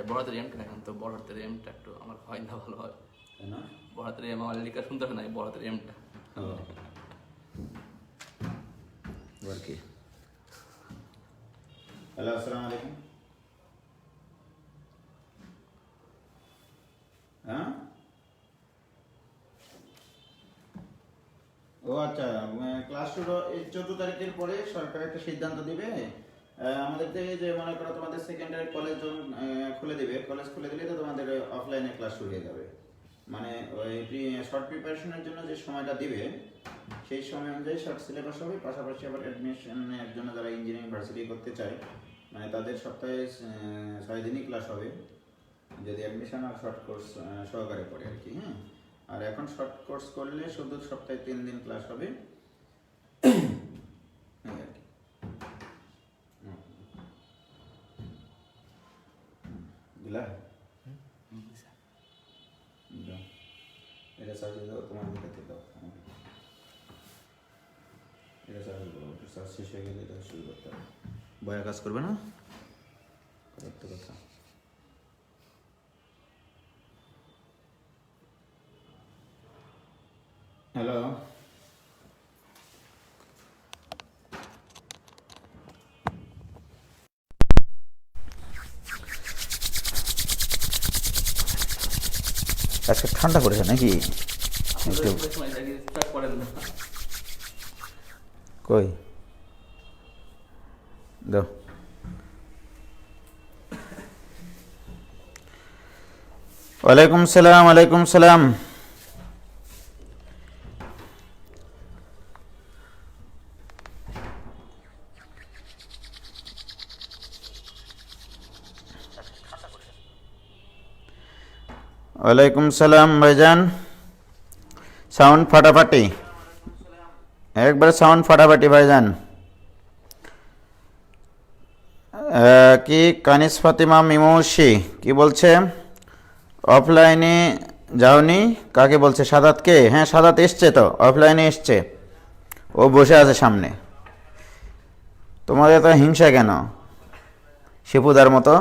ভাই বড় হাতের এমটা দেখেন তো, বড় হাতের এমটা একটু আমার হয় না ভালো হয় না বড় হাতের এম আমার লেখা শুনতে হয় না, বড় হাতের এমটা। ও এবার কি? হ্যালো, আসসালামু আলাইকুম। হ্যাঁ, ও আচ্ছা, ক্লাস শুরু এই 14 তারিখের পরে সরকার একটা সিদ্ধান্ত দিবে। আমাদের থেকে যে মনে করো তোমাদের সেকেন্ডারি কলেজ খুলে দিবে, কলেজ খুলে দিলে তো তোমাদের অফলাইনে ক্লাস শুরু হয়ে যাবে। মানে ওই শর্ট প্রিপারেশনের জন্য যে সময়টা দিবে সেই সময় অনুযায়ী শর্ট সিলেবাস হবে, পাশাপাশি আবার অ্যাডমিশনের জন্য যারা ইঞ্জিনিয়ারিং ভার্সিটি করতে চায় মানে তাদের সপ্তাহে 6 দিনই ক্লাস হবে যদি অ্যাডমিশন আর শর্ট কোর্স সহকারে পড়ে আর কি। হ্যাঁ, আর এখন শর্ট কোর্স করলে শুধু সপ্তাহে 3 দিন ক্লাস হবে এই আর কি। দিলা দাও, এটা সার্চ দাও, তোমার দিকে দাও, এটা সার্চ করো, সার্চ শেষ হয়ে গেলে এটা শুরু করতে হবে। বয়া কাজ করবে না, একটা কথা। হ্যালো, আজকে ঠান্ডা পড়েছে নাকি? করেন না কই দাও। ওয়ালাইকুম সালাম, ওয়ালাইকুম সালাম। ওয়ালাইকুম সালাম ভাইজান, সাউন্ড ফাটাফাটি, একবারে সাউন্ড ফাটাফাটি ভাইজান। কি কানিস ফাতিমা মিমৌসি কি বলছে? অফলাইনে যাওনি কাকে বলছে? সাদাতকে? হ্যাঁ, সাদাত এসছে তো, অফলাইনে এসছে, ও বসে আছে সামনে। তোমাদের এত হিংসা কেন শিপুদার মতো?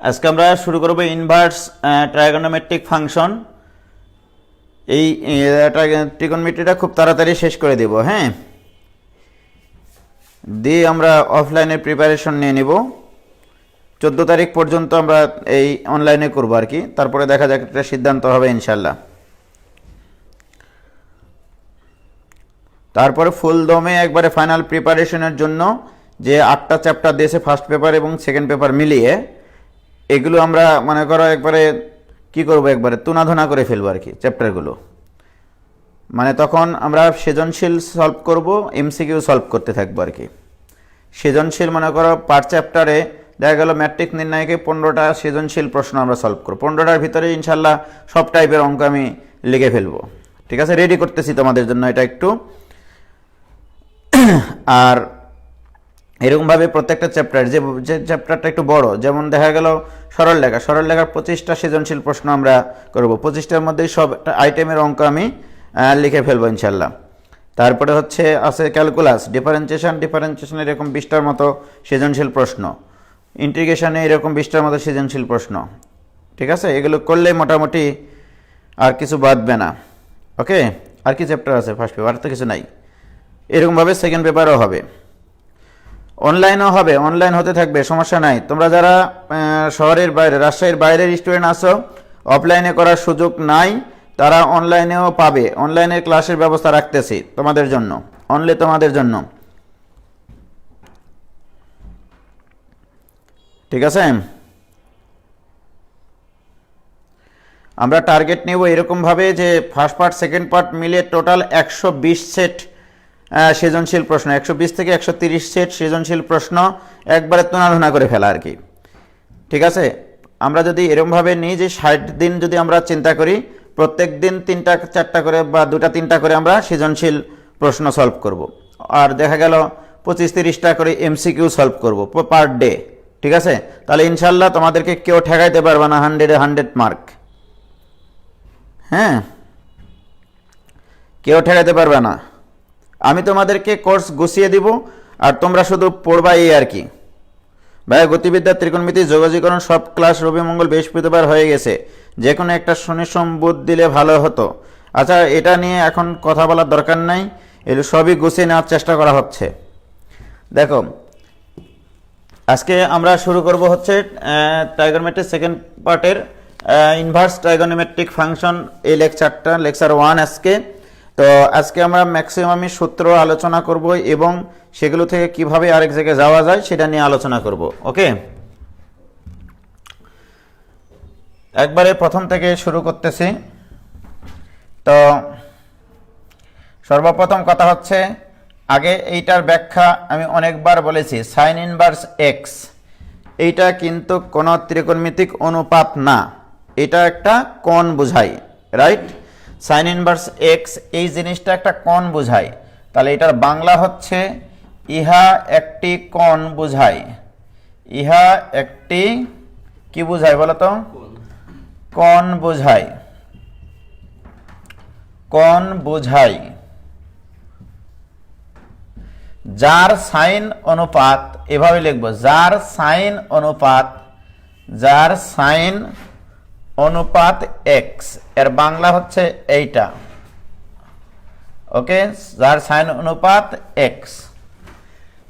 আজকে আমরা শুরু করবো ইনভার্স ট্রাইগোনোমেট্রিক ফাংশন। এই ট্রিগোনোমেট্রিটা খুব তাড়াতাড়ি শেষ করে দেব। হ্যাঁ, দিয়ে আমরা অফলাইনে প্রিপারেশন নিয়ে নিব। 14 তারিখ পর্যন্ত আমরা এই অনলাইনে করবো আর কি, তারপরে দেখা যাক একটা সিদ্ধান্ত হবে ইনশাল্লাহ। তারপরে ফুল দমে একবারে ফাইনাল প্রিপারেশনের জন্য যে 8টা চ্যাপ্টার দিয়েছে ফার্স্ট পেপার এবং সেকেন্ড পেপার মিলিয়ে, এগুলো আমরা মনে করো একবারে কি করব, একবারে তুনাধুনা করে ফেলবো আর কি চ্যাপ্টারগুলো। মানে তখন আমরা সৃজনশীল সলভ করব, এমসিকিউ সলভ করতে থাকবো আর কি। সৃজনশীল মনে করো পার চ্যাপ্টারে দেখা গেল ম্যাট্রিক নির্ণয়কে 15টা সৃজনশীল প্রশ্ন আমরা সলভ করব। 15টার ভিতরে ইনশাল্লাহ সব টাইপের অঙ্ক আমি লিখে ফেলবো। ঠিক আছে, রেডি করতেছি তোমাদের জন্য এটা একটু। আর এরকমভাবে প্রত্যেকটা চ্যাপ্টার যে চ্যাপ্টারটা একটু বড়, যেমন দেখা গেল সরল লেখা, সরল লেখার 25টা সৃজনশীল প্রশ্ন আমরা করব। 25টার মধ্যেই সব আইটেমের অঙ্ক আমি লিখে ফেলবো ইনশাল্লাহ। তারপরে হচ্ছে আছে ক্যালকুলাস, ডিফারেন্সিয়েশন এরকম 20টার মতো সৃজনশীল প্রশ্ন, ইন্টিগ্রেশনে এরকম 20টার মতো সৃজনশীল প্রশ্ন। ঠিক আছে, এগুলো করলে মোটামুটি আর কিছু বাদবে না। ওকে, আর কি চ্যাপ্টার আছে ফার্স্ট পেপার? তো কিছু নাই। এরকমভাবে সেকেন্ড পেপারও হবে, অনলাইনও হবে, অনলাইন হতে থাকবে, সমস্যা নাই। তোমরা যারা শহরের বাইরে, রাজশাহীর বাইরের স্টুডেন্ট আসো, অফলাইনে করার সুযোগ নাই, তারা অনলাইনেও পাবে। অনলাইনের ক্লাসের ব্যবস্থা রাখতেছি তোমাদের জন্য, অনলি তোমাদের জন্য। ঠিক আছে, আমরা টার্গেট নেব এরকমভাবে যে ফার্স্ট পার্ট সেকেন্ড পার্ট মিলিয়ে টোটাল 120 সেট সৃজনশীল প্রশ্ন, 120 থেকে 130 সেট সৃজনশীল প্রশ্ন একবারে তুনাধুনা করে ফেলা আর কি। ঠিক আছে, আমরা যদি এরকমভাবে নিই যে 60 দিন যদি আমরা চিন্তা করি, প্রত্যেক দিন 3টা 4টা করে বা 2টা 3টা করে আমরা সৃজনশীল প্রশ্ন সলভ করব। আর দেখা গেল 25-30টা করে এমসিকিউ সলভ করব পার ডে। ঠিক আছে, তাহলে ইনশাল্লাহ তোমাদেরকে কেউ ঠেকাইতে পারবে না 100-এ 100 মার্ক। হ্যাঁ, কেউ ঠেকাতে পারবে না। আমি তোমাদেরকে কোর্স গুছিয়ে দিব আর তোমরা শুধু পড়বা এই আর কি। ভাইয়া গতিবিদ্যা, ত্রিকোণমিতি, যোগাযোগকরণ সব ক্লাস রবি মঙ্গল বৃহস্পতিবার হয়ে গেছে, যে কোনো একটা শনি সোম বুধ দিলে ভালো হতো। আচ্ছা, এটা নিয়ে এখন কথা বলার দরকার নাই, এগুলো সবই গুছিয়ে নেওয়ার চেষ্টা করা হচ্ছে। দেখো, আজকে আমরা শুরু করব হচ্ছে ট্রাইগোনোমেট্রিক সেকেন্ড পার্টের ইনভার্স ট্রাইগোনোমেট্রিক ফাংশন, এই লেকচারটা লেকচার 1 আজকে। তো আজকে আমরা ম্যাক্সিমামই সূত্র আলোচনা করব এবং সেগুলো থেকে কিভাবে আরেক জায়গায় যাওয়া যায় সেটা নিয়ে আলোচনা করব। ওকে, একবারে প্রথম থেকে শুরু করতেছি। তো সর্বপ্রথম কথা হচ্ছে, আগে এইটার ব্যাখ্যা আমি অনেকবার বলেছি, সাইন ইনভার্স এক্স এইটা কিন্তু কোনো ত্রিকোণমিতিক অনুপাত না, এটা একটা কোণ বোঝায়, রাইট? সাইন ইনভার্স এক্স এই জিনিসটা একটা কোণ বোঝায়। তাহলে এটার বাংলা হচ্ছে ইহা একটি কোণ বোঝায়। ইহা একটি কি বোঝায় বলো তো? কোণ বোঝায়। কোণ বোঝায় যার সাইন অনুপাত, এভাবে লিখবো, যার সাইন অনুপাত, যার সাইন অনুপাত এক্স, এর বাংলা হচ্ছে এইটা। ওকে, যার সাইন অনুপাত এক্স।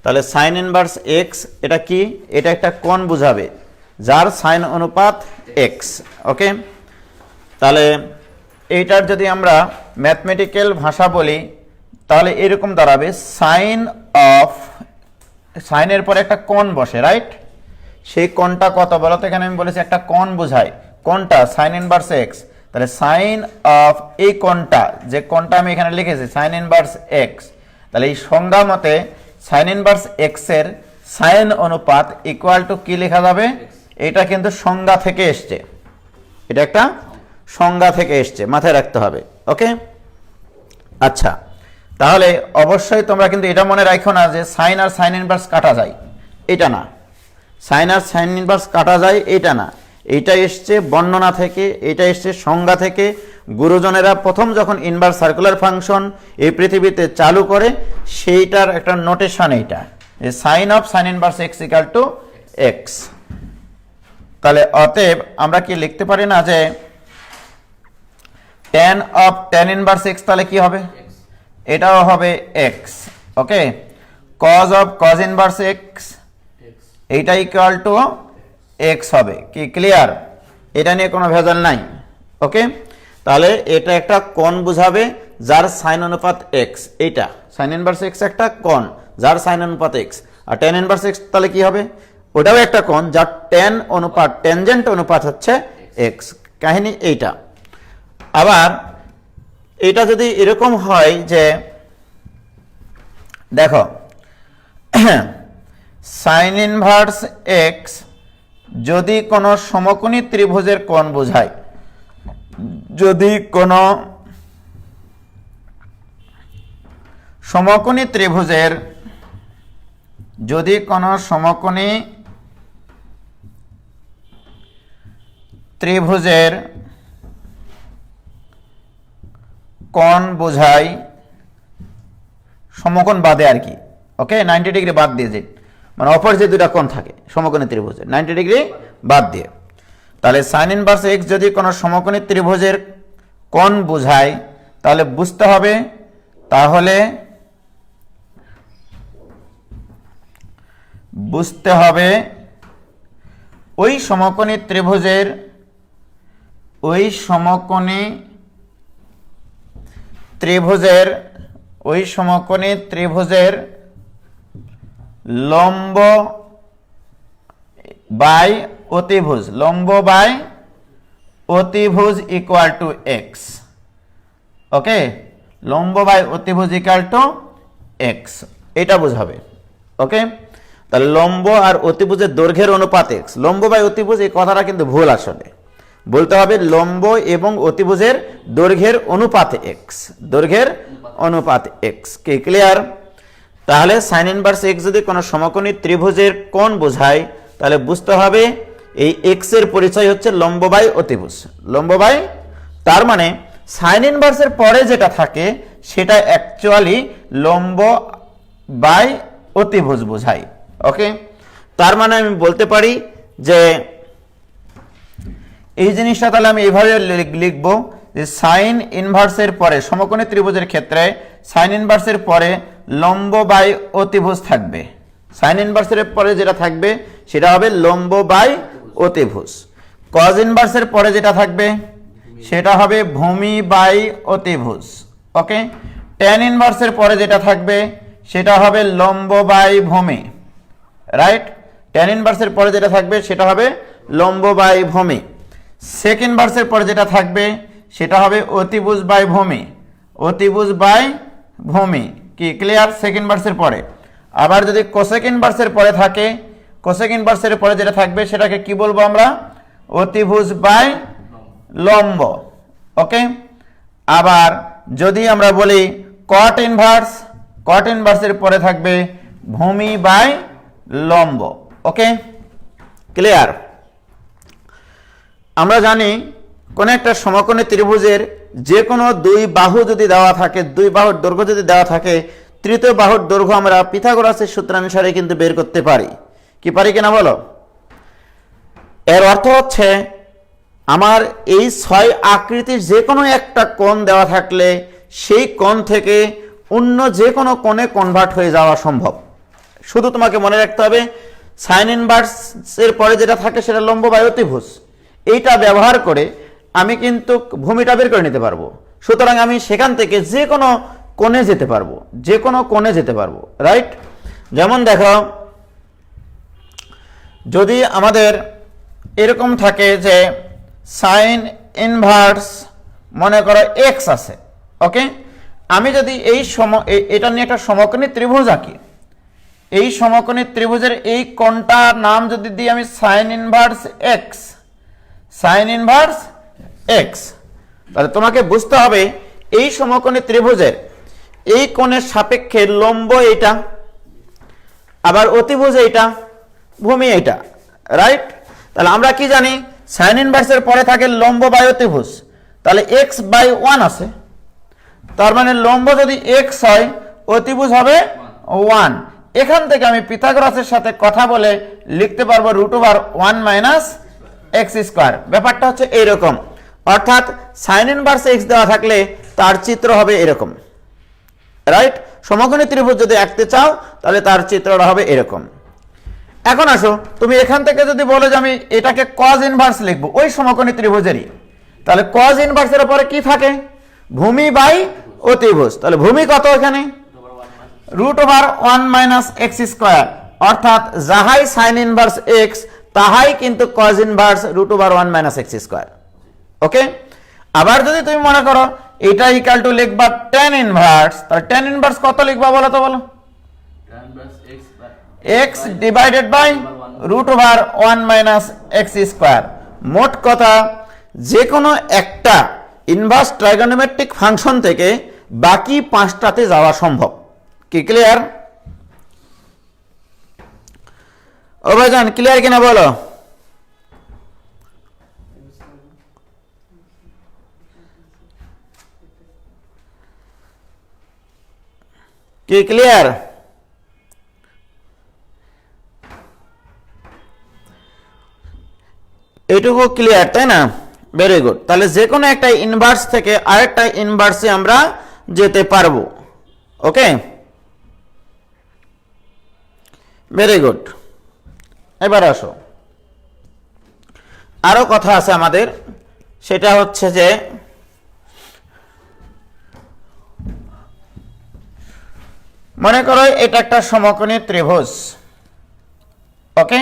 তাহলে সাইন ইনভার্স এক্স এটা কি? এটা একটা কোণ বোঝাবে যার সাইন অনুপাত এক্স। ওকে, তাহলে এইটার যদি আমরা ম্যাথমেটিক্যাল ভাষা বলি তাহলে এরকম দাঁড়াবে, সাইন অফ, সাইনের পরে একটা কোণ বসে, রাইট? সেই কোণটা কত বলো তো? এখানে আমি বলেছি একটা কোণ বোঝায়, কোণটা সাইন ইনভার্স এক্স। তাহলে সাইন অফ এই কোণটা, যে কোণটা আমি এখানে লিখেছি সাইন ইনভার্স এক্স, তাহলে এই সংজ্ঞা মতে সাইন ইনভার্স এক্স এর সাইন অনুপাত ইকুয়াল টু কি লেখা যাবে? এটা কিন্তু সংজ্ঞা থেকে এসছে, এটা একটা সংজ্ঞা থেকে এসছে, মাথায় রাখতে হবে। ওকে, আচ্ছা, তাহলে অবশ্যই তোমরা কিন্তু এটা মনে রাখো না যে সাইন আর সাইন ইনভার্স কাটা যায়, এটা না। সাইন আর সাইন ইনভার্স কাটা যায় এটা না, এইটা এসছে বর্ণনা থেকে, এটা এসছে সংজ্ঞা থেকে। গুরুজনেরা প্রথম যখন ইনভার্স সার্কুলার ফাংশন এই পৃথিবীতে চালু করে সেইটার একটা নোটেশন এইটা, যে sine of sine inverse x equal to x. তাহলে অতএব আমরা কি লিখতে পারি না যে tan of tan inverse x, তাহলে কি হবে? এটাও হবে x. Okay, cos of cos inverse x এইটা ইকুয়াল টু এক্স হবে। কি ক্লিয়ার? এটা নিয়ে কোনো ভেজাল নাই। ওকে, তাহলে এটা একটা কোণ বোঝাবে যার সাইন অনুপাত এক্স। এইটা সাইন ইনভার্স এক্স একটা কোণ যার সাইন অনুপাত এক্স। আর tan ইনভার্স এক্স তাহলে কি হবে? ওটাও একটা কোণ যার tan অনুপাত, ট্যানজেন্ট অনুপাত হচ্ছে এক্স। কাহিনী এইটা। আবার এটা যদি এরকম হয় যে দেখো সাইন ইনভার্স এক্স যদি কোনো সমকোণী ত্রিভুজের কোণ বোঝায়, যদি কোনো সমকোণী ত্রিভুজের, যদি কোনো সমকোণী ত্রিভুজের কোণ বোঝায়, সমকোণ বাদে আর কি। ওকে, 90 ডিগ্রি বাদ দিয়ে, যে মানে অপর যে দুটা কোণ থাকে সমকোণী ত্রিভুজের 90 ডিগ্রি বাদ দিয়ে, তাহলে সাইন ইনভার্স এক্স যদি কোনো সমকোণী ত্রিভুজের কোণ বোঝায় তাহলে বুঝতে হবে, তাহলে বুঝতে হবে ওই সমকোণী ত্রিভুজের, ওই সমকোণী ত্রিভুজের, ওই সমকোণী ত্রিভুজের লম্ব বাই অতিভুজ, লম্ব বাই অতিভুজ ইকুয়াল টু এক্স। ওকে, লম্ব বাই অতিভুজ ইকুয়াল টু এক্স, এটা বোঝাবে। ওকে, তাহলে লম্ব আর অতিভুজের দৈর্ঘ্যের অনুপাত এক্স। লম্ব বাই অতিভুজ এই কথাটা কিন্তু ভুল, আসলে বলতে হবে লম্ব এবং অতিভুজের দৈর্ঘ্যের অনুপাত এক্স, দৈর্ঘ্যের অনুপাত এক্স। কি ক্লিয়ার? তাহলে সাইন ইনভার্স এক্স যদি কোনো সমকোণী ত্রিভুজের কোণ বোঝায় তাহলে বুঝতে হবে এই এক্স এর পরিচয় হচ্ছে লম্ব বাই অতিভুজ, লম্ব বাই, তার মানে সাইন ইনভার্সের পরে যেটা থাকে সেটা অ্যাকচুয়ালি লম্ব বাই অতিভুজ বোঝায়। ওকে, তার মানে আমি বলতে পারি যে এই জিনিসটা তাহলে আমি এইভাবে লিখবো যে সাইন ইনভার্সের পরে সমকোণী ত্রিভুজের ক্ষেত্রে সাইন ইনভার্সের পরে লম্ব বাই অতিভুজ থাকবে। সাইন ইনভার্সের পরে যেটা থাকবে সেটা হবে লম্ব বাই অতিভুজ। কজ ইনভার্সের পরে যেটা থাকবে সেটা হবে ভূমি বাই অতিভুজ। ওকে, ট্যান ইনভার্সের পরে যেটা থাকবে সেটা হবে লম্ব বাই ভূমি। রাইট, ট্যান ইনভার্সের পরে যেটা থাকবে সেটা হবে লম্ব বাই ভূমি। সেক ইনভার্সের পরে যেটা থাকবে সেটা হবে অতিভুজ বাই ভূমি, অতিভুজ বাই ভূমি। কি ক্লিয়ার? সেক ইনভার্সের পরে আবার যদি কোসেক ইনভার্সের পরে থাকে, কোসেক ইনভার্সের পরে যেটা থাকবে সেটাকে কি বলবো আমরা? অতিভুজ বাই লম্ব। ওকে, আবার যদি আমরা বলি কট ইনভার্স, কট ইনভার্সের পরে থাকবে ভূমি বাই লম্ব। ওকে, ক্লিয়ার? আমরা জানি কোন একটা সমকোণী ত্রিভুজের যে কোনো দুই বাহু যদি দেওয়া থাকে, দুই বাহুর দৈর্ঘ্য যদি দেওয়া থাকে, তৃতীয় বাহুর দৈর্ঘ্য আমরা পিথাগোরাসের সূত্রানুসারে কিন্তু বের করতে পারি। কি পারি কিনা বলো? এর অর্থ হচ্ছে আমার এই ছয় আকৃতির যে কোনো একটা কোণ দেওয়া থাকলে সেই কোণ থেকে অন্য যে কোনো কোণে কনভার্ট হয়ে যাওয়া সম্ভব। শুধু তোমাকে মনে রাখতে হবে সাইন ইনভার্সের পরে যেটা থাকে সেটা লম্ব বাই অতিভুজ। এইটা ব্যবহার করে আমি কিন্তু ভূমিটা বের করে নিতে পারবো। সুতরাং আমি সেখান থেকে যে কোনো কোণে যেতে পারবো, যে কোনো কোণে যেতে পারবো। রাইট, যেমন দেখো যদি আমাদের এরকম থাকে যে সাইন ইনভার্স মনে করো এক্স আছে। ওকে, আমি যদি এই এটা নিয়ে একটা সমকোণী ত্রিভুজ আঁকি, এই সমকোণী ত্রিভুজের এই কোণটার নাম যদি দিই আমি sign inverse x, sign inverse x, তাহলে তোমাকে বুঝতে হবে এই সমকোণী ত্রিভুজের এই কোণের সাপেক্ষে লম্ব এইটা, আবার অতিভুজ এইটা, ভূমি এইটা। রাইট, তাহলে আমরা কি জানি সাইন ইনভার্সের পরে থাকে লম্ব বাই অতিভুজ, তাহলে এক্স বাই ওয়ান আছে। তার মানে লম্ব যদি এক্স হয় অতিভুজ হবে ওয়ান। এখান থেকে আমি পিথাগোরাসের সাথে কথা বলে লিখতে পারবো √1 মাইনাস এক্স স্কোয়ার। ব্যাপারটা হচ্ছে এইরকম, অর্থাৎ সাইন ইনভার্স এক্স দেওয়া থাকলে তার চিত্র হবে এরকম। রাইট, সমকোণী ত্রিভুজ যদি আঁকতে চাও তাহলে তার চিত্রটা হবে এরকম। এখন আসো তুমি এখান থেকে যদি বলো যে আমি এটাকে কজ ইনভার্স লিখবো ওই সমকোণী ত্রিভুজেরই, তাহলে কজ ইনভার্সের উপরে কি থাকে? ভূমি বাই অতিভুজ। তাহলে ভূমি কত এখানে? √1 মাইনাস এক্স স্কোয়ার, অর্থাৎ যাহাই সাইন ইনভার্স এক্স তাহাই কিন্তু cos inverse √1 minus x square. Okay, আবার যদি তুমি মনে করো এটা ইকুয়াল টু লিখবা tan ইনভার্স, তাহলে tan ইনভার্স কত লিখবা বলো তো? বলো x divided by √1 minus x square. মোট কথা যে কোনো একটা ইনভার্স ট্রাইগোনোমেট্রিক ফাংশন থেকে বাকি পাঁচটাতে যাওয়া সম্ভব। কি ক্লিয়ার? ও ভাইজান ক্লিয়ার কিনা বলো? কি ক্লিয়ার? এইটুকু ক্লিয়ার, তাই না? Very good. তাহলে যে কোনো একটা ইনভার্স থেকে আরেকটা ইনভার্সে আমরা যেতে পারবো। ওকে, ভেরি গুড। এবার আসো, আরো কথা আছে আমাদের, সেটা হচ্ছে যে মনে করো এটা একটা সমকোণী ত্রিভুজ। ওকে,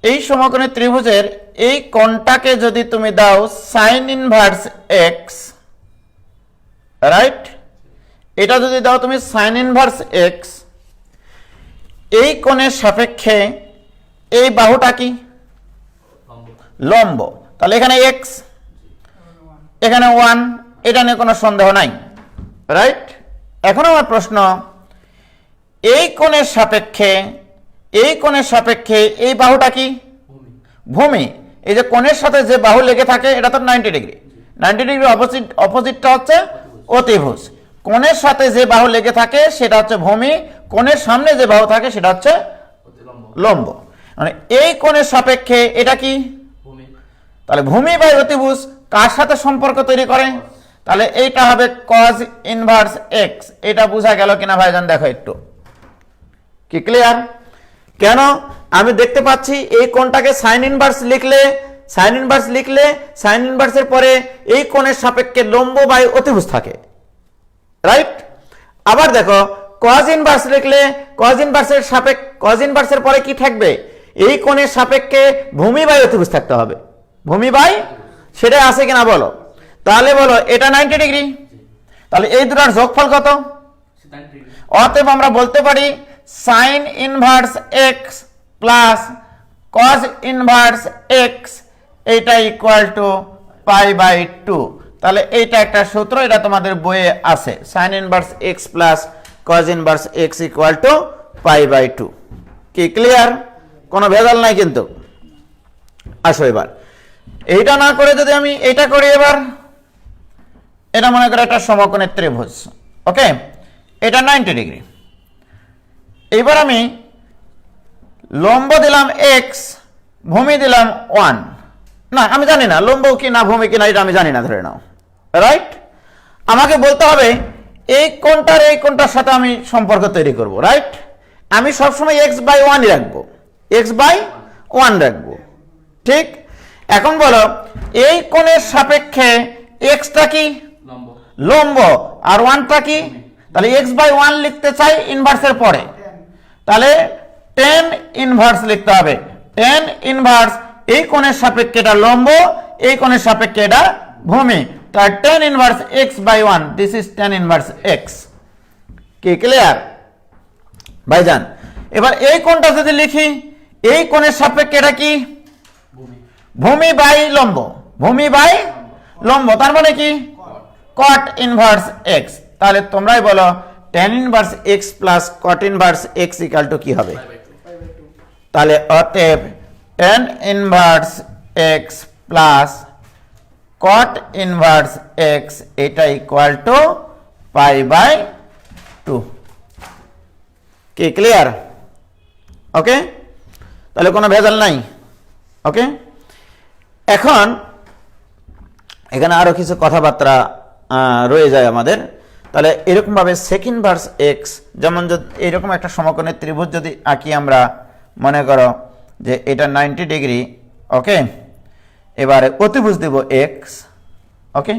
এই সমকোণী ত্রিভুজের এই কোণটাকে যদি তুমি দাও সাইন ইনভার্স এক্স, রাইট, এটা যদি দাও তুমি সাইন ইনভার্স এক্স, এই কোণের সাপেক্ষে এই বাহুটা কি? লম্ব। তাহলে এখানে এক্স, এখানে 1, এটা নিয়ে কোনো সন্দেহ নাই। রাইট, এখন আমার প্রশ্ন, এই কোণের সাপেক্ষে এই কোণের সাপেক্ষে এই বাহুটা কি? ভূমি। এই যে কোণের সাথে যে বাহু লেগে থাকে এটা তো 90 ডিগ্রি, 90 ডিগ্রি অপোজিটটা হচ্ছে অতিভুজ। কোণের সাথে যে বাহু লেগে থাকে সেটা হচ্ছে ভূমি, কোণের সামনে যে বাহু থাকে সেটা হচ্ছে অতিলম্ব লম্ব। মানে এই কোণের সাপেক্ষে এটা কি, ভূমি তাহলে ভূমি বাই অতিভুজ কার সাথে সম্পর্ক তৈরি করে, তাহলে এইটা হবে cos ইনভার্স x। এটা বোঝা গেল কিনা ভাইজান দেখো একটু, কি ক্লিয়ার? কেন আমি দেখতে পাচ্ছি এই কোণটাকে সাইন ইনভার্স লিখলে, সাইন ইনভার্সের পরে এই কোণের সাপেক্ষে লম্ব বাই অতিভুজ থাকে, রাইট? আবার দেখো cos ইনভার্স লিখলে cos ইনভার্সের পরে কি থাকবে, এই কোণের সাপেক্ষে ভূমি বাই অতিভুজ থাকতে হবে, ভূমি বাই, সেটা আছে কিনা বলো? তাহলে বলো এটা 90 ডিগ্রি, তাহলে এই দুটার যোগফল কত? 90 ডিগ্রি। অতএব আমরা বলতে পারি sin inverse x plus cos inverse x এটা ইকুয়াল টু পাই বাই 2। তাহলে এইটা একটা সূত্র, এটা তোমাদের বইয়ে আছে, sin inverse x plus cos inverse x equal to pi by 2। কি ক্লিয়ার? কোনো ভেজাল নাই কিন্তু। আসো এবার এইটা না করে যদি আমি এইটা করি, এবার এটা মনে করো একটা সমকোণের ত্রিভুজ, ওকে, এটা 90 ডিগ্রি। এবার আমি লম্ব দিলাম x, ভূমি দিলাম 1। না আমি জানি না লম্ব কি না ভূমি কি না, এটা আমি জানি না, ধরে নাও, রাইট? আমাকে বলতে হবে এই কোণটার সাথে আমি সম্পর্ক তৈরি করব, রাইট? আমি সবসময় x বাই 1 রাখবো, x বাই 1 রাখবো, ঠিক? এখন বলো এই কোণের সাপেক্ষে xটা কি, লম্ব লম্ব, আর 1টা কি, তাহলে x বাই 1 লিখতে চাই ইনভার্সের পরে, তাহলে tan ইনভার্স লিখতে হবে। tan ইনভার্স এই কোণের সাপেক্ষে এটা লম্ব, এই কোণের সাপেক্ষে এটা ভূমি, তার tan inverse x by 1, this is tan inverse x। কি ক্লিয়ার ভাইজান? এবার এই কোণটা যদি লিখি, এই কোণের সাপেক্ষে এটা কি, ভূমি ভূমি বাই লম্ব, ভূমি বাই লম্ব, তার মানে কি cot ইনভার্স x। তাহলে তোমরাই বলো tan inverse x plus cot inverse x equal to কি হবে? Pi by 2। তাহলে অতএব tan inverse x plus cot inverse x এটা ইকুয়াল টু পাই বাই 2। কি ক্লিয়ার? ওকে, তাহলে কোনো ভেজাল নাই, ওকে। এখন এখানে আরো কিছু কথাবার্তা রয়ে যায় আমাদের। তাহলে এরকম ভাবে sec ইনভার্স x, যেমন যদি এরকম একটা সমকোণের ত্রিভুজ যদি আঁকি আমরা, মনে করো যে এটা 90 ডিগ্রি, ওকে, এবারে অতিভুজ দেব x, ওকে,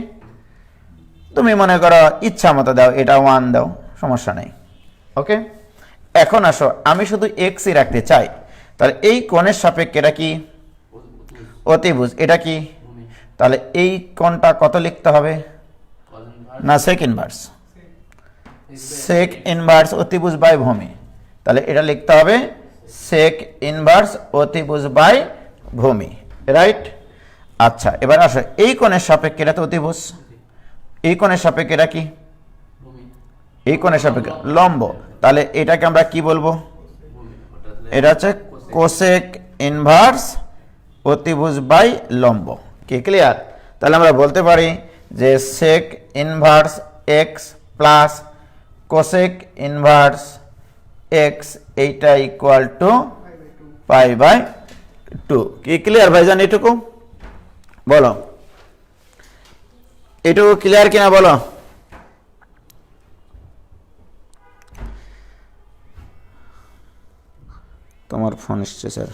তুমি মনে করো ইচ্ছা মতো দাও, এটা 1 দাও, সমস্যা নেই, ওকে। এখন আসো আমি শুধু x ই রাখতে চাই, তাহলে এই কোণের সাপেক্ষে এটা কি, অতিভুজ, এটা কি, ভূমি তাহলে এই কোণটা কত লিখতে হবে, cos ইনভার্স না sec ইনভার্স, sec ইনভার্স অতিভুজ বাই ভূমি, তাহলে এটা লিখতে হবে sec ইনভার্স অতিভুজ বাই ভূমি, রাইট? আচ্ছা এবার আসো এই কোণের সাপেক্ষে এটা তো অতিভুজ, এই কোণের সাপেক্ষে এটা কি, ভূমি এই কোণের সাপেক্ষে লম্ব, তাহলে এটাকে আমরা কি বলবো, ভূমি ওটা এটা হচ্ছে কোসেক ইনভার্স অতিভুজ বাই লম্ব। কি ক্লিয়ার? তাহলে আমরা বলতে পারি যে sec inverse x plus cosec inverse x এইটা ইকুয়াল টু পাই বাই 2। কি ক্লিয়ার ভাইজান? এটুকু বলো, এটুকু ক্লিয়ার কিনা বলো? তোমার ফোন এসছে স্যার,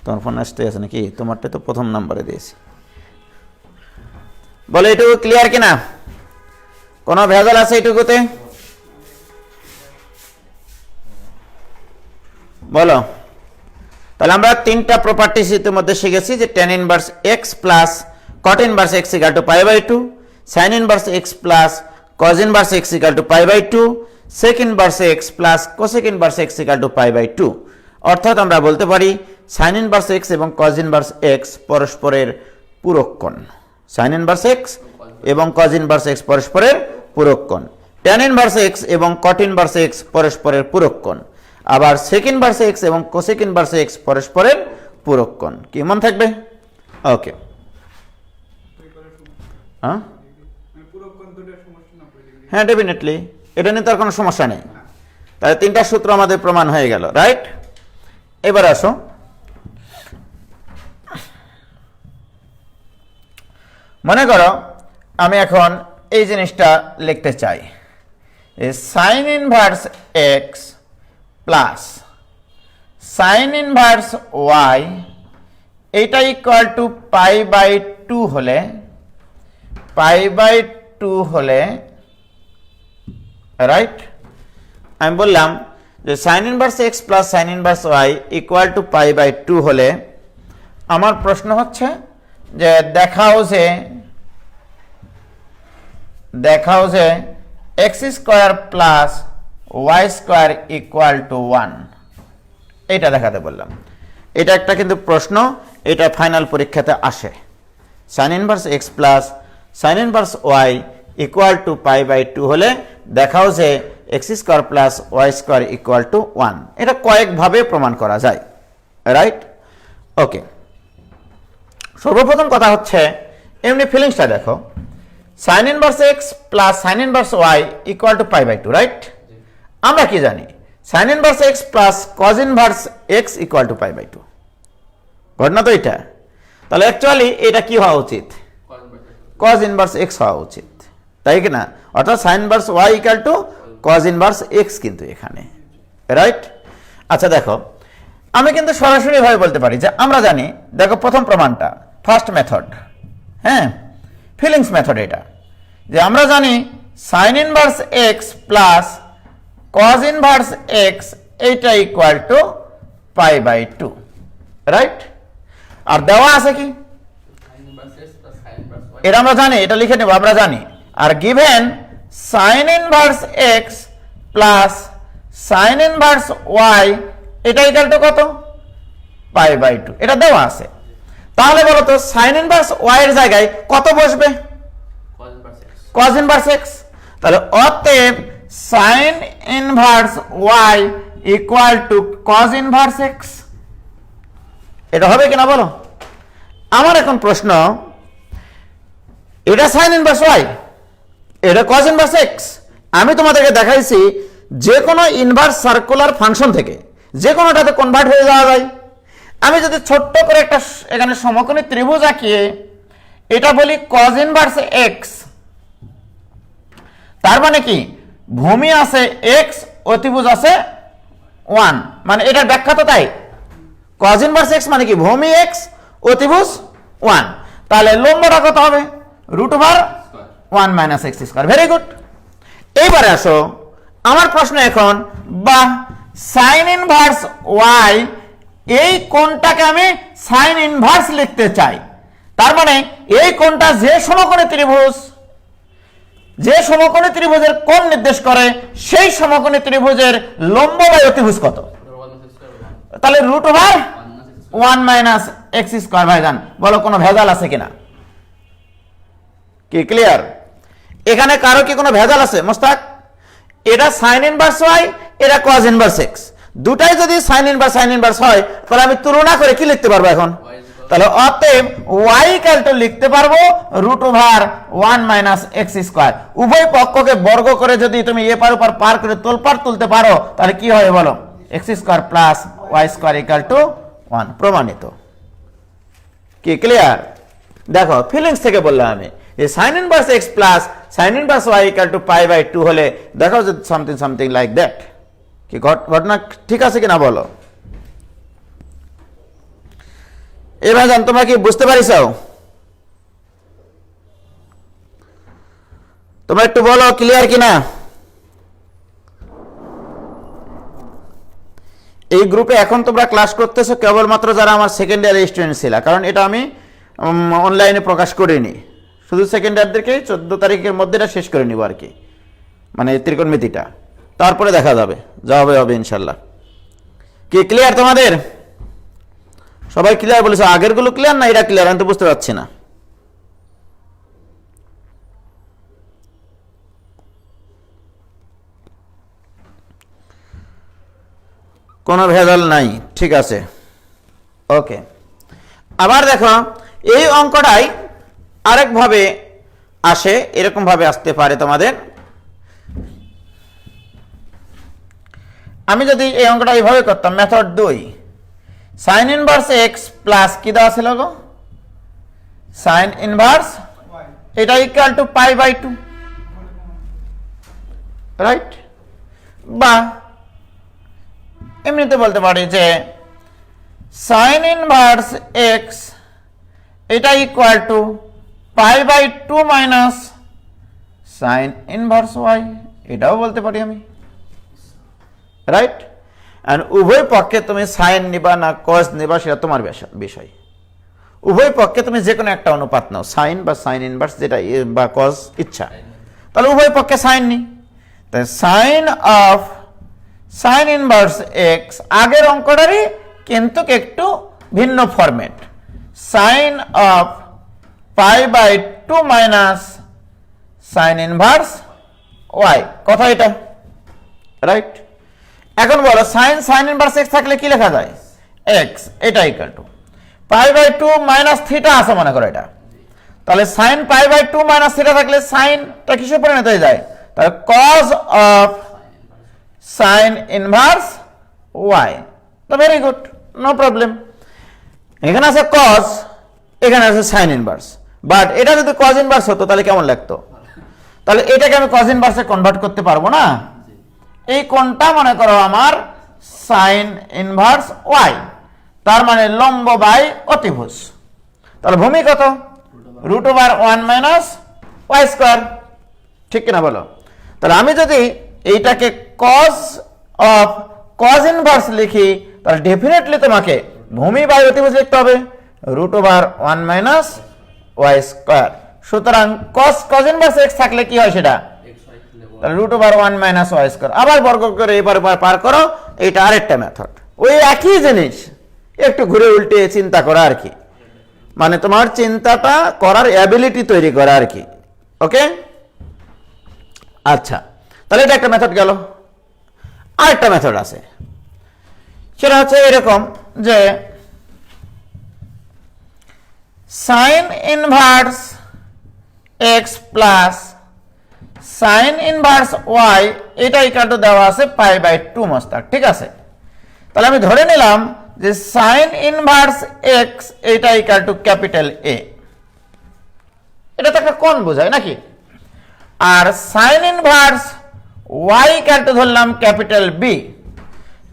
তোমার ফোন আসতে আছে নাকি? তোমারটা তো প্রথম নাম্বারে দিয়েছি। বলে এটুকু ক্লিয়ার কিনা? কোনো ভেজাল আছে এটুকুতে? বলো। তাহলে আমরা তিনটা প্রপার্টিজ ইতিমধ্যে শিখেছি, যে tan inverse x plus cot inverse x equal to pi by 2, sin inverse x plus cos inverse x equal to pi by 2, sec inverse x plus cosec inverse x equal to pi by 2। অর্থাৎ আমরা বলতে পারি sin inverse x এবং cos inverse x পরস্পরের পূরক কোণ, sin inverse x এবং cos inverse x পরস্পরের পূরক কোণ, tan ইনভার্স x এবং cot ইনভার্স x পরস্পরের পূরক কোণ, আবার sec ইনভার্স x এবং cosec ইনভার্স x পরস্পরের পূরক কোণ। কি মনে থাকবে? ওকে, হ্যাঁ হ্যাঁ ডেফিনেটলি, এটা নিয়ে তো আর কোনো সমস্যা নেই। তাহলে 3টা সূত্র আমাদের প্রমাণ হয়ে গেল, রাইট? এবার আসো, মনে করো আমি এখন এই জিনিসটা লিখতে চাই, sine inverse x plus sine inverse Y এটা ইকুয়াল টু π/2 হলে π/2 হলে, রাইট? আমি বললাম যে sine inverse x plus sine inverse Y equal to π/2 হলে আমার প্রশ্ন হচ্ছে যে দেখাও যে X square plus Y square equal to 1, এটা দেখাতে বললাম। এটা একটা কিন্তু প্রশ্ন, এটা ফাইনাল পরীক্ষাতে আসে। Sine inverse x plus sine inverse Y equal to π/2 হলে দেখাও যে X square plus Y square equal to 1। এটা কয়েকভাবে প্রমাণ করা যায়, রাইট? ওকে, সর্বপ্রথম কথা হচ্ছে এমনি ফিলিংসটা দেখো, sine inverse x plus sine inverse Y equal to π/2, right? আমরা কি জানি? Sine inverse x plus cos inverse x equal to π/2, ঘটনা তো এটা। তাহলে অ্যাকচুয়ালি এটা কি হওয়া উচিত? কজ ইনভার্স এক্স হওয়া উচিত, তাই কি না? অর্থাৎ sine inverse Y equal to cos inverse x কিন্তু এখানে, রাইট? আচ্ছা দেখো, আমি কিন্তু সরাসরি ভাবে বলতে পারি যে আমরা জানি, দেখো প্রথম প্রমাণটা ফার্স্ট মেথড, হ্যাঁ ফিলিংস মেথড, এটা যে আমরা জানি sine inverse x plus cos inverse x এইটা ইকুয়াল টু π/2, রাইট? আর দেওয়া আছে কি? এটা আমরা জানি, এটা লিখে নেব, আমরা জানি। আর given sine inverse x plus sine inverse Y এটা ইকুয়াল টু কত? π/2, এটা দেওয়া আছে। তাহলে বলো তো সাইন ইনভার্স ওয়াই এর জায়গায় কত বসবে? Cos inverse x. তাহলে অতএব sine inverse Y equal to cos inverse x, এটা হবে কিনা বলো? আমার এখন প্রশ্ন, এটা সাইন ইনভার্স ওয়াই, এটা কজ ইনভার্স এক্স। আমি তোমাদেরকে দেখাইছি যে কোনো ইনভার্স সার্কুলার ফাংশন থেকে যে কোনোটাতে কনভার্ট হয়ে যাওয়া যায়। আমি যদি ছোট্ট করে একটা এখানে সমকোণী ত্রিভুজ আঁকিয়ে এটা বলি কজ ইনভার্স এক্স, তার মানে কি ভূমি আছে এক্স, অতিভুজ আছে 1, মানে এটার ব্যাখ্যা তো তাই। কজ ইনভার্স এক্স মানে কি ভূমি এক্স, অতিভুজ 1, তাহলে লম্বটা কত হবে? √1 - x²। Very good. এইবারে আসো, আমার প্রশ্ন এখন, বা সাইন ইনভার্স ওয়াই এই কোণটাকে আমি সাইন ইনভার্স লিখতে চাই, তার মানে এই কোণটা যে সমকোণী ত্রিভুজ, যে সমকোণী ত্রিভুজের কোণ নির্দেশ করে সেই সমকোণী ত্রিভুজের লম্ব বা অতিভুজ কত? তাহলে √1 - x²। ভাইজান বলো কোনো ভেজাল আছে কিনা? কি ক্লিয়ার? এখানে কারো কি কোনো ভেজাল আছে মোস্তাক? এটা সাইন ইনভার্স ওয়াই, এটা কজ ইনভার্স এক্স, দুটাই যদি সাইন ইনভার্স হয় তাহলে আমি তুলনা করে কি লিখতে পারবো এখন? তাহলে অতএব y ইকুয়াল টু লিখতে পারবো √1 - x²। উভয় পক্ষকে বর্গ করে যদি তুমি এ পার উপর পার করে তোলপার তুলতে পারো তাহলে কি হয় বলো? x² plus y² equal to 1, প্রমাণিত। কি ক্লিয়ার? দেখো ফিলিংস থেকে বললাম আমি যে sine inverse x plus sine inverse Y equal to π/2 হলে দেখো যে সামথিং লাইক দ্যাট। কি ঘটনা ঠিক আছে কিনা বলো? এবার জান তোমরা কি বুঝতে পারিছো? তোমরা একটু বলো ক্লিয়ার কিনা। এই গ্রুপে এখন তোমরা ক্লাস করতেছো কেবলমাত্র যারা আমার সেকেন্ড ইয়ারের স্টুডেন্ট ছিল, কারণ এটা আমি অনলাইনে প্রকাশ করিনি, শুধু সেকেন্ড ইয়ারদেরকে 14 তারিখের মধ্যে এটা শেষ করে নিব আর কি, মানে ত্রিকোণমিতিটা, তারপরে দেখা যাবে, যা হবে ইনশাল্লাহ। কি ক্লিয়ার তোমাদের? সবাই ক্লিয়ার বলেছো? আগের গুলো ক্লিয়ার না এটা ক্লিয়ার? আমি তো বুঝতে পারছি না। কোনো ভেজাল নাই, ঠিক আছে, ওকে। আবার দেখো এই অঙ্কটাই আরেকভাবে আসে, এরকম ভাবে আসতে পারে তোমাদের আমি যদি এই অঙ্কটা এইভাবে করতাম, method 2, sine inverse x plus কি দেওয়া ছিল গো, সাইন ইনভার্স, এটা equal to pi by 2, right? বা এমনিতে বলতে পারি যে সাইন ইনভার্স এক্স এটা equal to pi by 2 minus sine inverse y, এটাও বলতে পারি আমি, রাইট? আর উভয় পক্ষে তুমি সাইন নিবা না কজ নিবা সেটা তোমার বিষয়। উভয় পক্ষে তুমি যে কোনো একটা অনুপাত নাও, সাইন বা সাইন ইনভার্স যেটা বা কজ ইচ্ছা, তাহলে উভয় পক্ষে সাইন নি। তাই sine of sine inverse x আগের অঙ্কটারই কিন্তু একটু ভিন্ন format, sine of pi by 2 minus sine inverse y, কথা এটা, রাইট? এখন বলো সাইন ইনভার্স এক্স থাকলে কি লেখা যায়, এক্স এটা equal to pi by 2 minus theta আছে মনে করো এটা, তাহলে sine pi by 2 minus theta থাকলে সাইনটা কিসে পরিণত হয়ে যায়, তাহলে cos of sine inverse y. তো ভেরি গুড, নো প্রবলেম। এখানে আছে কজ, এখানে আছে সাইন ইনভার্স, বাট এটা যদি কজ ইনভার্স হতো তাহলে কেমন লাগতো, তাহলে এটাকে আমি কজ ইনভার্সে কনভার্ট করতে পারবো না। এই কোণটা মনে করো আমার সাইন ইনভার্স ওয়াই, তার মানে লম্ব বাই অতিভুজ, তাহলে ভূমি কত, √1 মাইনাস ওয়াই স্কোয়ার, ঠিক কিনা বলো? তাহলে আমি যদি এইটাকে কজ অফ কজ ইনভার্স লিখি তাহলে ডেফিনেটলি তোমাকে ভূমি বাই অতিভুজ লিখতে হবে, √1 মাইনাস ওয়াই স্কোয়ার। সুতরাং কজ ইনভার্স এক্স থাকলে কি হয় সেটা, তাহলে √1 মাইনাস ওয়াই স্কোয়ার, আবার বর্গ করে এবার পার করো, এটা আরেকটা মেথড, ওই একই জিনিস একটু ঘুরে উল্টে চিন্তা করা আর কি, মানে তোমার চিন্তাটা করার অ্যাবিলিটি তৈরি করা আর কি, ওকে? আচ্ছা, তাহলে এটা একটা মেথড গেল। আরেকটা মেথড আছে, সেটা হচ্ছে এরকম যে sine inverse x plus sine inverse Y এটা ইকুয়াল টু দেওয়া আছে পাই বাই 2 মস্তাক, ঠিক আছে? তাহলে আমি ধরে নিলাম যে সাইন ইনভার্স এক্স এটা ইকুয়াল টু ক্যাপিটাল এ, এটা তো একটা কোণ বোঝায় নাকি? আর sine inverse Y equal to ধরলাম ক্যাপিটাল বি,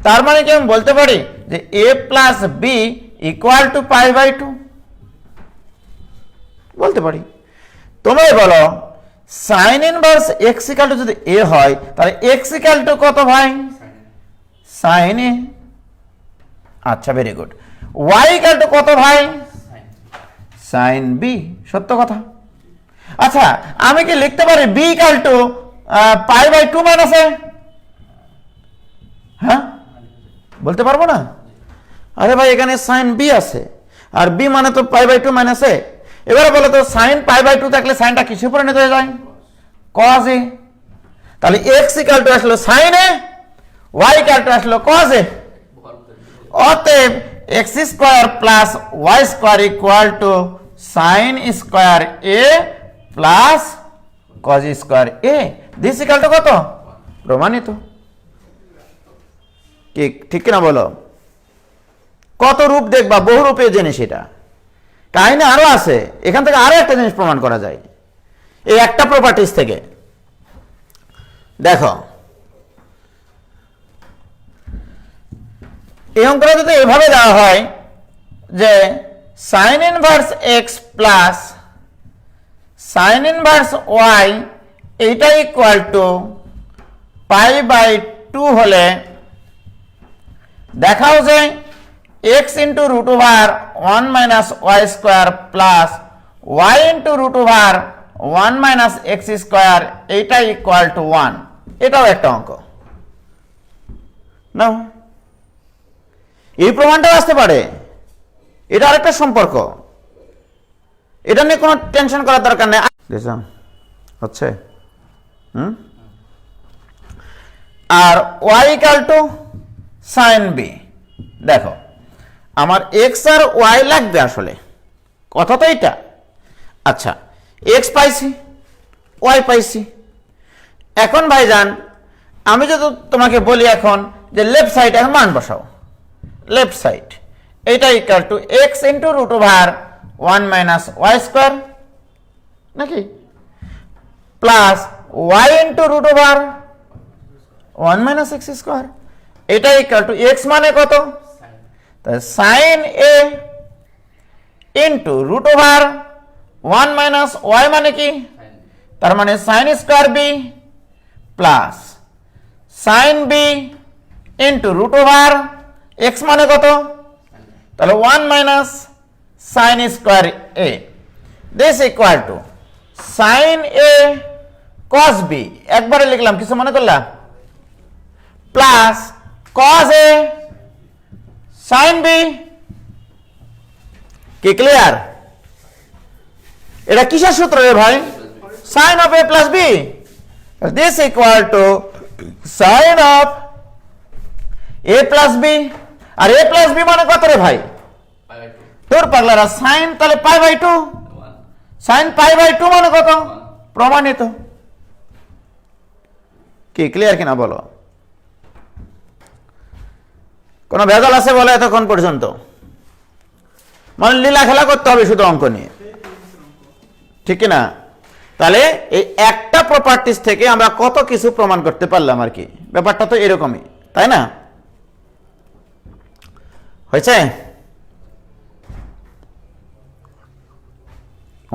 তার মানে কি আমি বলতে পারি যে A plus B equal to pi by 2, বলতে পারি। তোমরাই বলো sine inverse x equal to যদি এ হয় তাহলে এক্স ইকুয়াল টু কত ভাই, সাইন এ। আচ্ছা, very good. Y equal to কত ভাই, সাইন বি, সত্য কথা। আচ্ছা, আমি কি লিখতে পারি B equal to pi by 2 minus A? হ্যাঁ, বলতে পারবো না? আরে ভাই এখানে সাইন বি আছে আর বি মানে তো পাই বাই 2 মাইনাস এ। এবারে বলো তো সাইন পাই বাই 2 থাকলে সাইনটা কিসে পরিণত হয়ে যায়, কজ এ। তাহলে এক্স ইকুয়াল টু আসলো sine A, y equal to আসলো কজ এ। অতএব x square plus Y square equal to sine square A plus cos square A, this equal to কত, প্রমাণিত। ঠিক কিনা বলো? কত রূপ দেখবা, বহু রূপে জিনিস, এটা কাহিনী আরো আছে। এখান থেকে আরো একটা জিনিস প্রমাণ করা যায় এই একটা প্রপার্টিজ থেকে। দেখো, এই অঙ্কটা যদি এভাবে দেওয়া হয় যে sine inverse x plus sine inverse y এইটা ইকুয়াল টু পাই বাই 2 হলে দেখাও যে x into √1 minus Y square plus Y into √1 minus x square এইটা ইকুয়াল টু 1, এটাও একটা অঙ্ক না? এই প্রমাণটাও আসতে পারে, এটা আরেকটা সম্পর্ক, এটা নিয়ে কোনো টেনশন করার দরকার নেই। হচ্ছে আর Y equal to sine B. দেখো, আমার এক্স আর ওয়াই লাগবে, আসলে কথা তো এটা। আচ্ছা, এক্স পাইছি, ওয়াই পাইছি। এখন ভাইজান আমি যদি তোমাকে বলি এখন যে লেফট সাইড এখন মান বসাও, লেফট সাইড এটা equal to X into root over 1 minus Y square নাকি, plus Y into root over 1 minus x square, এটা ইকুয়াল টু এক্স মানে কত, তাই sine A into root over 1 minus Y মানে কি, তার মানে sine square B plus sine B into root over X মানে কত, তাহলে 1 minus sine square A, this equal to sine A cos B, একবারে লিখলাম কিছু মনে করলাম, plus cos A sine B, কি ক্লিয়ার? এটা কিসের সূত্র রে ভাই? Sine of A plus B, this equal to sine of A plus B, আর এ প্লাস বি মানে কত রে ভাই? তোর পাগলারা সাইন তাহলে pi by 2, sine pi by 2 মানে কত? প্রমাণিত। কি ক্লিয়ার কিনা বলো? কোন ভেজাল আছে বলে এতক্ষণ পর্যন্ত? মানে লীলা খেলা করতে হবে শুধু অঙ্ক নিয়ে, ঠিক কিনা? তাহলে এই একটা প্রপার্টিজ থেকে আমরা কত কিছু প্রমাণ করতে পারলাম আর কি, ব্যাপারটা তো এরকমই, তাই না? হয়েছে?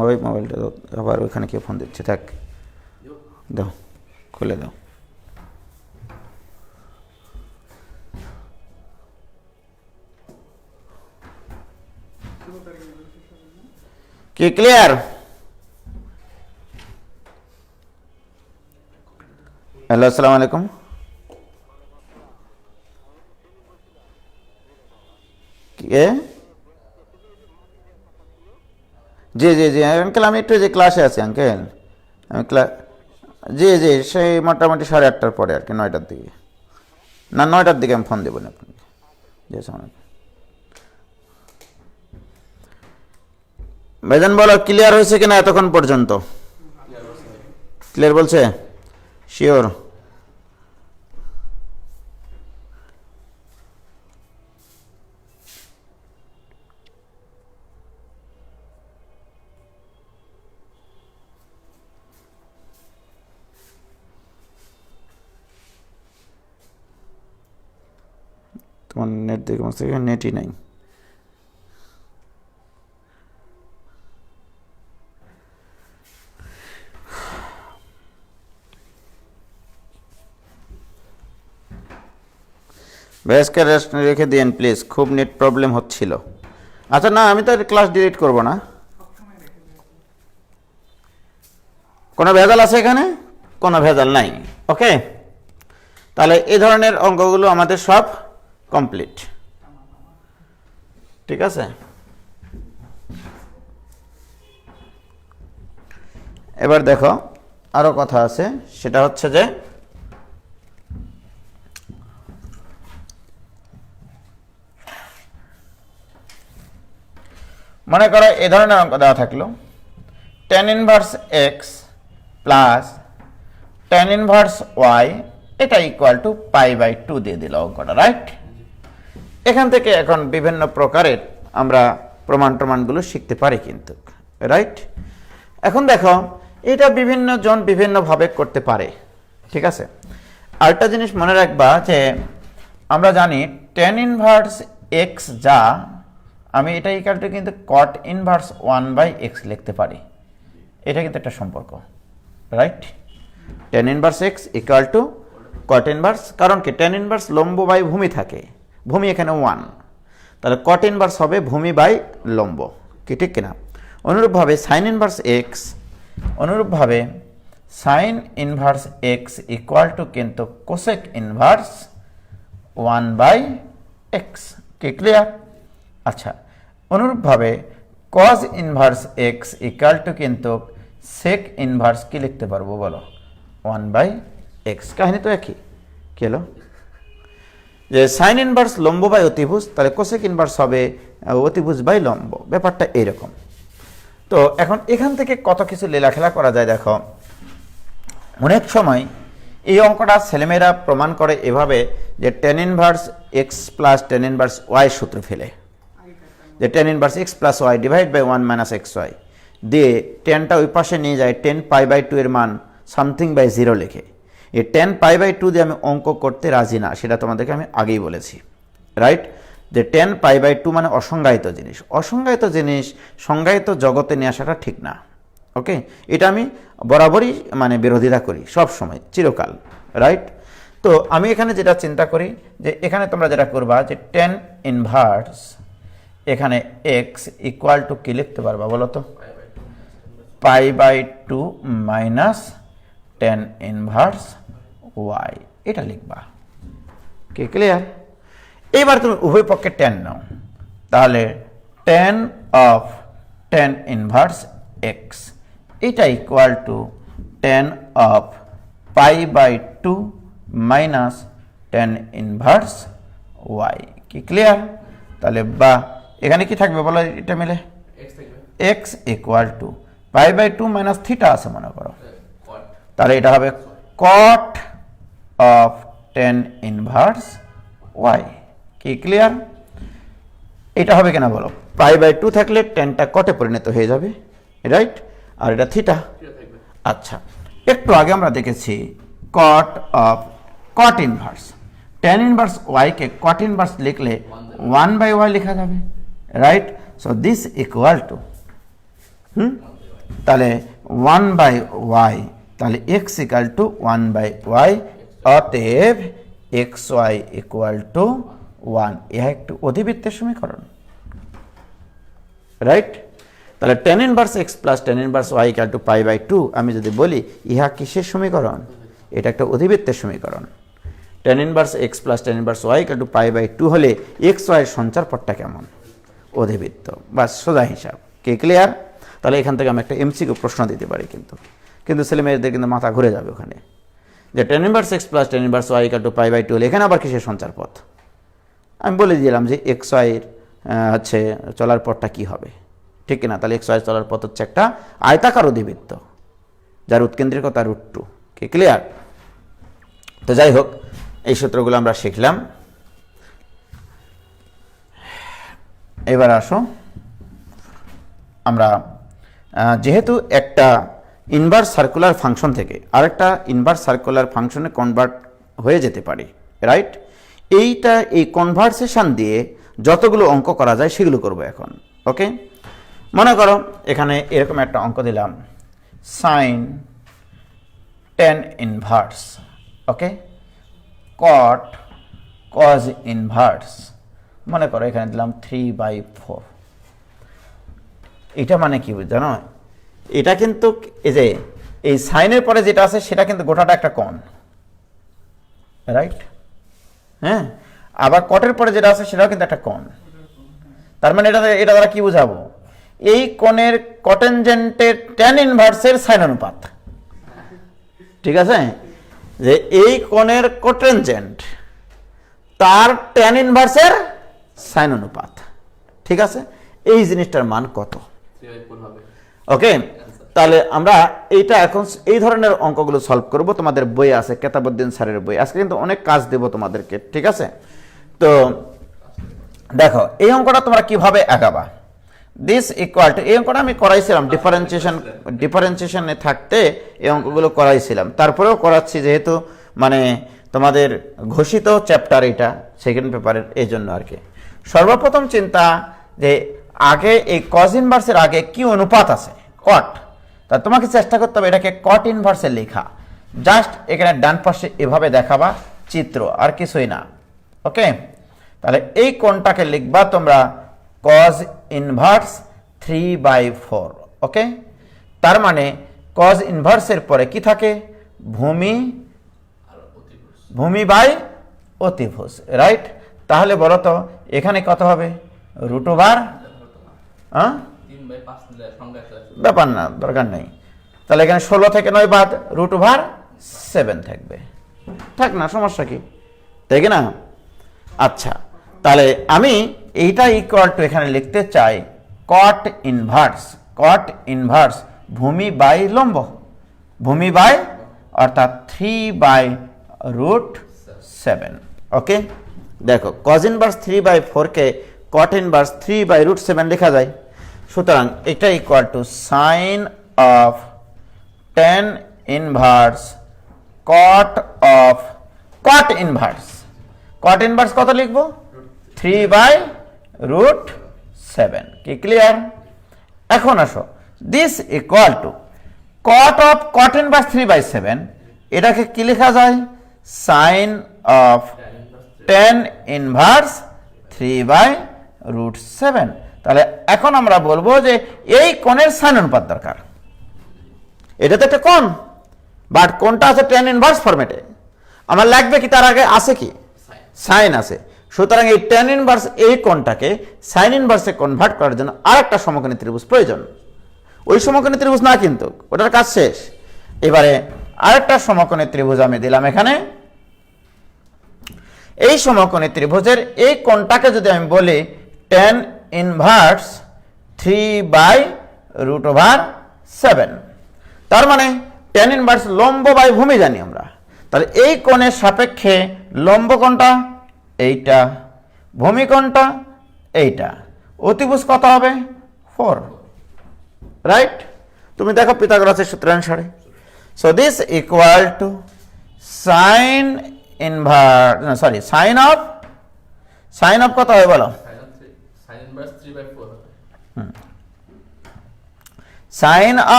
ওই মোবাইলটা আবার ওইখানে কে ফোন দিচ্ছে, থাক দাও, খুলে দাও। কি ক্লিয়ার? হ্যালো, আসসালামু আলাইকুম। কে? জি জি জি আঙ্কেল, আমি একটু যে ক্লাসে আছি আঙ্কেল, আমি জি জি সেই মোটামুটি 8:30টার পরে আর কি, 9টার দিকে, না 9টার দিকে আমি ফোন দেবো না আপনাকে। জি আসসালামু আলাইকুম। ভাইজান বলো, ক্লিয়ার হয়েছে কিনা এতক্ষণ পর্যন্ত? ক্লিয়ার বলছে? শিওর? তোমার নেট দেখে নেটই নাই। ভয়েসকে রেস্ট রেখে দিন প্লিজ, খুব নেট প্রবলেম হচ্ছিল। আচ্ছা না, আমি তো ক্লাস ডিলিট করব না। কোনো ভেজাল আছে এখানে? কোনো ভেজাল নাই। ওকে, তাহলে এই ধরনের অঙ্কগুলো আমাদের সব কমপ্লিট, ঠিক আছে? এবার দেখো আরো কথা আছে, সেটা হচ্ছে যে মনে করো এই ধরনের অঙ্ক দেওয়া থাকলো, tan inverse x plus tan inverse Y, এটা ইকুয়াল টু π/2 দিয়ে দিল অঙ্কটা, রাইট? এখান থেকে এখন বিভিন্ন প্রকারের আমরা প্রমাণগুলো শিখতে পারি কিন্তু, রাইট? এখন দেখো এটা বিভিন্ন জন বিভিন্নভাবে করতে পারে, ঠিক আছে? আরেকটা জিনিস মনে রাখবা যে আমরা জানি tan ইনভার্স এক্স যা, আমি এটা ইকুয়াল টু কিন্তু cot ইনভার্স 1/x লিখতে পারি, এটা কিন্তু একটা সম্পর্ক, right? tan inverse x equal to cot inverse, কারণ কি tan ইনভার্স লম্ব বাই ভূমি থাকে, ভূমি এখানে 1, তাহলে cot ইনভার্স হবে ভূমি বাই লম্ব, কি ঠিক কিনা? অনুরূপভাবে sin ইনভার্স এক্স, অনুরূপভাবে sin inverse x equal two কিন্তু কোসেক ইনভার্স 1/x, কি ক্লিয়ার? আচ্ছা, অনুরূপভাবে cos inverse x equal two কিন্তু sec ইনভার্স কি লিখতে পারবো বলো? 1/x, কাহিনী তো একই। কি হলো যে সাইন ইনভার্স লম্ব বাই অতিভুজ, তাহলে কোসেক ইনভার্স হবে অতিভুজ বাই লম্ব, ব্যাপারটা এইরকম। তো এখন এখান থেকে কত কিছু লীলাখেলা করা যায়। দেখো অনেক সময় এই অঙ্কটা ছেলেমেয়েরা প্রমাণ করে এভাবে যে tan inverse x plus tan inverse y সূত্র ফেলে, যে tan inverse x plus y divide by 1 minus x y দিয়ে টেনটা ওই পাশে নিয়ে যায়, 10 পাই বাই 2 এর মান সামথিং বাই 0 লিখে। এই 10 পাই বাই 2 দিয়ে আমি অঙ্ক করতে রাজি না, সেটা তোমাদেরকে আমি আগেই বলেছি, রাইট? যে 10 পাই বাই 2 মানে অসংজ্ঞায়িত জিনিস, অসংজ্ঞায়িত জিনিস সংজ্ঞায়িত জগতে নিয়ে আসাটা ঠিক না। ওকে, এটা আমি বরাবরই মানে বিরোধিতা করি সব সময়, চিরকাল, রাইট? তো আমি এখানে যেটা চিন্তা করি যে এখানে তোমরা যেটা করবা যে 10 ইনভার্স এখানে এক্স ইকুয়াল টু কি লিখতে পারবা বলো তো? Pi by 2 minus 10 inverse Y, এটা লিখবা। কি ক্লিয়ার? এইবার তুমি উভয় পক্ষে 10 নাও, তাহলে 10 অফ 10 ইনভার্স এক্স এটা equal to 10 of pi by 2 minus 10 inverse y. কি ক্লিয়ার? তাহলে বা এখানে কি থাকবে বলো এটা মিলে? X equal to pi by 2 minus theta আছে মনে করো, তাহলে এটা হবে কট অফ 10 ইনভার্স ওয়াই। কি ক্লিয়ার? এটা হবে কিনা বলো? পাই বাই 2 থাকলে 10টা কটে পরিণত হয়ে যাবে, রাইট? আর এটা থিটা। আচ্ছা, একটু আগে আমরা দেখেছি cot of cot inverse, 10 inverse Y কে কট ইনভার্স লিখলে 1 বাই ওয়াই লেখা যাবে, right? So this equal to তাহলে 1 বাই ওয়াই, তাহলে x equal to 1 by Y, অতএব এক্স ওয়াই ইকুয়াল টু 1। ইহা একটু অধিবৃত্তের সমীকরণ, রাইট? তাহলে 10 inverse x plus 10 inverse Y equal to pi by 2 আমি যদি বলি ইহা কিসের সমীকরণ? এটা একটা অধিবৃত্তের সমীকরণ। 10 inverse x plus 10 inverse Y equal to pi by 2 হলে এক্স ওয়াই এর সঞ্চার পথটা কেমন? অধিবৃত্ত, বাস সোজা হিসাব। কি ক্লিয়ার? তাহলে এখান থেকে আমি একটা এমসিকিউ প্রশ্ন দিতে পারি, কিন্তু ছেলে মেয়েদের কিন্তু মাথা ঘুরে যাবে ওখানে, যে 10 inverse x plus 10 inverse Y equal to pi by 2 হলে এখানে আবার কিসের সঞ্চার পথ? আমি বলে দিলাম যে এক্স ওয়াইয়ের হচ্ছে চলার পথটা কি হবে, ঠিক কিনা? তাহলে এক্স ওয়াই চলার পথ হচ্ছে একটা আয়তাকার অধিবৃত্ত যার উৎকেন্দ্রিকতা √2। কি ক্লিয়ার? তো যাই হোক, এই সূত্রগুলো আমরা শিখলাম। এবার আসো আমরা যেহেতু একটা ইনভার্স সার্কুলার ফাংশন থেকে আরেকটা ইনভার্স সার্কুলার ফাংশনে কনভার্ট হয়ে যেতে পারে, রাইট? এই কনভার্সেশন দিয়ে যতগুলো অঙ্ক করা যায় সেগুলো করব এখন। ওকে, মনে করো এখানে এরকম একটা অঙ্ক দিলাম, সাইন 10 ইনভার্স, ওকে, কট কজ ইনভার্স, মনে করো এখানে দিলাম 3/4। এটা মানে কি জানো? এটা কিন্তু এই যে এই সাইনের পরে যেটা আছে সেটা কিন্তু গোটাটা একটা কোণ, রাইট? হ্যাঁ, আবার কটের পরে যেটা আছে সেটাও কিন্তু একটা কোণ। তার মানে এটা দ্বারা কি বোঝাবো? এই কোণের কটেনজেন্টের ট্যান ইনভার্সের সাইন অনুপাত, ঠিক আছে? যে এই কোণের কটেনজেন্ট তার ট্যান ইনভার্সের সাইন অনুপাত, ঠিক আছে? এই জিনিসটার মান কত? ওকে, তাহলে আমরা এইটা এখন এই ধরনের অঙ্কগুলো সলভ করব। তোমাদের বই আছে, কেতাবউদ্দিন স্যারের বই। আজকে কিন্তু অনেক কাজ দেব তোমাদেরকে, ঠিক আছে? তো দেখো এই অঙ্কটা তোমরা কিভাবে আগাবা। দিস ইকুয়াল টু, এই অঙ্কটা আমি করাইছিলাম ডিফারেন্সিয়েশনে থাকতে এই অঙ্কগুলো করাইছিলাম, তারপরেও করাচ্ছি যেহেতু মানে তোমাদের ঘোষিত চ্যাপ্টার এটা সেকেন্ড পেপারের, এই জন্য আর কি। সর্বপ্রথম চিন্তা যে আগে এই কজ ইনভার্সের আগে কি অনুপাত আছে? কট। তা তোমাকে চেষ্টা করতে হবে এটাকে কট ইনভার্সে লেখা। জাস্ট এখানে ডান পাশে এভাবে দেখাবা চিত্র, আর কিছুই না। ওকে, তাহলে এই কোণটাকে লিখবা তোমরা কজ ইনভার্স 3/4। ওকে, তার মানে কজ ইনভার্সের পরে কি থাকে? ভূমি বাই অতিভুজ, রাইট? তাহলে বলো তো এখানে কত হবে? √, ব্যাপার না, দরকার নেই। তাহলে এখানে 16 থেকে 9 বাদ, √7 থাকবে, থাক না, সমস্যা কি, তাই কি না? আচ্ছা, তাহলে আমি এইটা ইকুয়াল টু এখানে লিখতে চাই কট ইনভার্স ভূমি বাই লম্ব, ভূমি বাই অর্থাৎ 3/√7। ওকে, দেখো cos ইনভার্স 3/4 কে cot ইনভার্স 3/√7 লেখা যায়। সুতরাং এটা equal to sine of tan inverse cot of cot inverse. cot inverse কত লিখবো? 3/√7। কি ক্লিয়ার? এখন আসো, this equal to cot of cot inverse 3/7, এটাকে কি লেখা যায়? Sine of tan inverse 3/√7। তাহলে এখন আমরা বলবো যে এই কোণের সাইন অনুপাত দরকার। এটা তো একটা কোণ, বাট কোণটা আছে tan ইনভার্স ফরম্যাটে। আমার লাগবে কি তার আগে আছে কি? সাইন আছে। সুতরাং এই tan ইনভার্স এই কোণটাকে সাইন ইনভার্সে কনভার্ট করার জন্য আরেকটা সমকোণী ত্রিভুজ প্রয়োজন। ওই সমকোণী ত্রিভুজ না, কিন্তু ওটার কাজ শেষ। এবারে আরেকটা সমকোণী ত্রিভুজ আমি দিলাম এখানে। এই সমকোণী ত্রিভুজের এই কোণটাকে যদি আমি বলি tan ইনভার্স 3/√7, তার মানে tan ইনভার্স লম্ব বাই ভূমি জানি আমরা। তাহলে এই কোণের সাপেক্ষে লম্ব কোণটা এইটা, ভূমি কোণটা এইটা, অতিভুজ কত হবে? 4, রাইট? তুমি দেখো পিথাগোরাসের সূত্র অনুসারে। So this equal to sine inverse, sorry, sine of কত হবে বলো? সাইন ইনভার্স 3/4 হবে।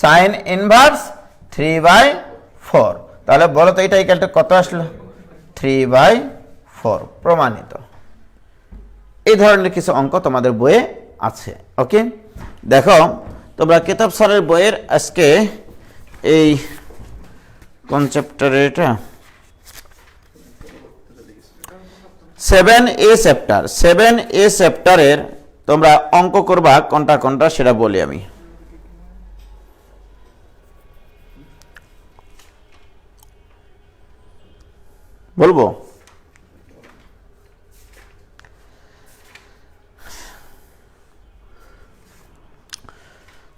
Sine inverse 3/4। তাহলে বলো তো এটা ইকুয়াল টু কত আসলো? 3/4। প্রমাণিত। এই ধরনের কিছু অঙ্ক তোমাদের বইয়ে আছে। ওকে, দেখো তোমরা কিতাব স্যারের বইয়ের আজকে এই কোন চ্যাপ্টারে, এটা 7A চ্যাপ্টার, 7A চ্যাপ্টারের তোমরা অঙ্ক করবা কোনটা কোনটা সেটা বলি আমি। বলবো?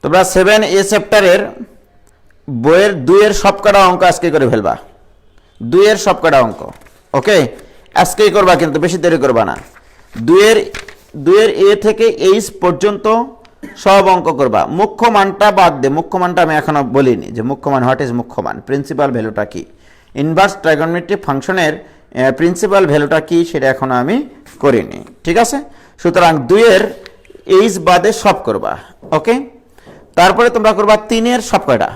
তোমরা 7A চ্যাপ্টারের বইয়ের 2-এর সবকটা অঙ্ক আজকে করে ফেলবা। 2-এর সবকটা অঙ্ক, ওকে? আজকেই করবা, কিন্তু বেশি দেরি করবা না। 2-এর এ থেকে এইচ পর্যন্ত সব অঙ্ক করবা। মুখ্য মানটা বাদ দে, মুখ্য মানটা আমি এখনো বলিনি যে মুখ্য মান, হোয়াট ইজ মুখ্য মান, প্রিন্সিপাল ভ্যালুটা কি, ইনভার্স ট্রাইগোনোমেট্রিক ফাংশনের প্রিন্সিপাল ভ্যালুটা কি সেটা এখনো আমি করিনি, ঠিক আছে? সুতরাং 2-এর এইচ বাদে সব করবা, ওকে? তারপরে তোমরা করবা 3-এর সব কয়টা,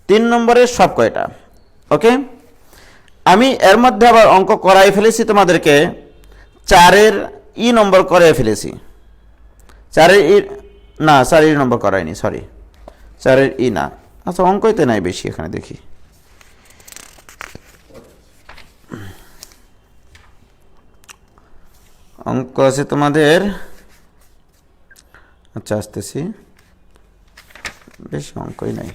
3 নম্বরের সব কয়টা, ওকে? আমি এর মধ্যে আবার অঙ্ক করাই ফেলেছি তোমাদেরকে, 4-এর ই নম্বর করাই ফেলেছি। 4-এর ই না, 4-এর নম্বর করাইনি, সরি, 4-এর ই না। আচ্ছা, অঙ্কইতে নাই বেশি, এখানে দেখি। অঙ্ক আছে তোমাদের, আচ্ছা আসতেছি, বেশি অঙ্কই নাই।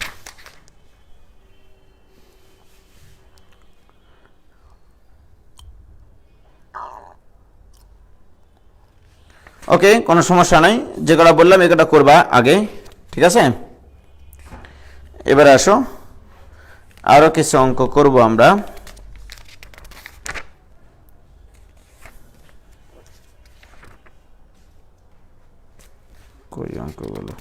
ওকে, কোনো সমস্যা নাই, যেগুলো বললাম এগুলো করবা আগে, ঠিক আছে? এবারে আসো, আরো কিছু অঙ্ক করব আমরা। কই অঙ্কগুলো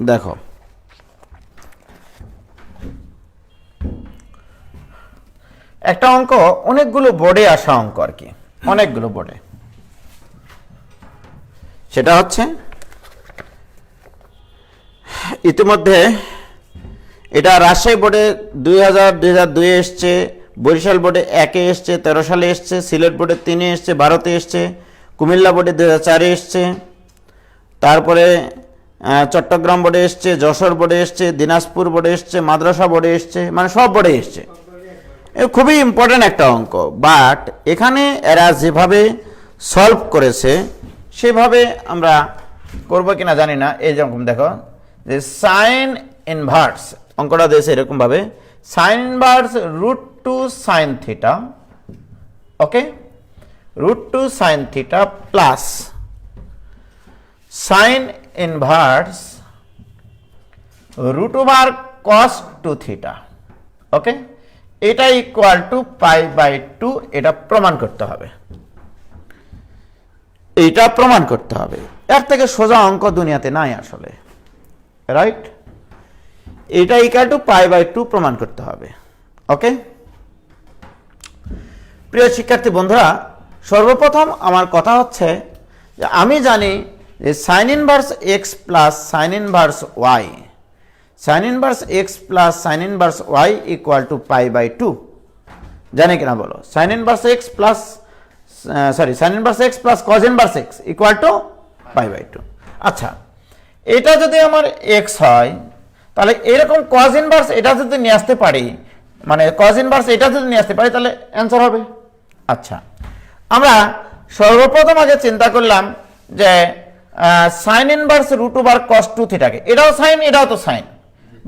দেখো, একটা অঙ্ক অনেকগুলো বোর্ডে আসা অঙ্ক আর কি, অনেকগুলো বোর্ডে। সেটা হচ্ছে ইতিমধ্যে এটা রাজশাহী বোর্ডে 2002 এসছে, বরিশাল বোর্ডে 1-এ এসছে, 13 সালে এসছে, সিলেট বোর্ডে 3-এ এসছে, 12-তে এসছে, কুমিল্লা বোর্ডে 2004-এ এসছে, তারপরে চট্টগ্রাম বোর্ডে এসছে, যশোর বোর্ডে এসছে, দিনাজপুর বোর্ডে এসছে, মাদ্রাসা বোর্ডে এসছে, মানে সব বোর্ডে এসছে। খুবই ইম্পর্টেন্ট একটা অঙ্ক, বাট এখানে এরা যেভাবে সলভ করেছে সেভাবে আমরা করবো কিনা জানি না। এই যেরকম দেখো যে সাইন ইনভার্স অঙ্কটা দিয়েছে এরকম ভাবে, sine inverse √2 sine theta, okay, √2 sine theta plus sine inverse √2 cos 2 theta. Okay, এটা ইকুয়াল টু π/2, এটা প্রমাণ করতে হবে, এটা প্রমাণ করতে হবে। এর থেকে সোজা অঙ্ক দুনিয়াতে নাই আসলে, রাইট? এটা ইকুয়াল টু π/2 প্রমাণ করতে হবে। ওকে, প্রিয় শিক্ষার্থী বন্ধুরা, সর্বপ্রথম আমার কথা হচ্ছে যে আমি জানি যে sin inverse x plus sin inverse y, sin inverse x plus sin inverse y equal to π/2, জানি কিনা বলো? sin inverse x plus sin inverse x plus cos inverse x equal to π/2। আচ্ছা, এটা যদি আমার x হয়, তাহলে এরকম cos ইনভার্স এটা যদি নিয়ে আসতে পারি, মানে cos ইনভার্স এটা যদি নিয়ে আসতে পারি, তাহলে অ্যান্সার হবে। আচ্ছা, আমরা সর্বপ্রথম আগে চিন্তা করলাম যে sin ইনভার্স √2 cos 2 থিটাকে, এটাও সাইন এটাও তো সাইন,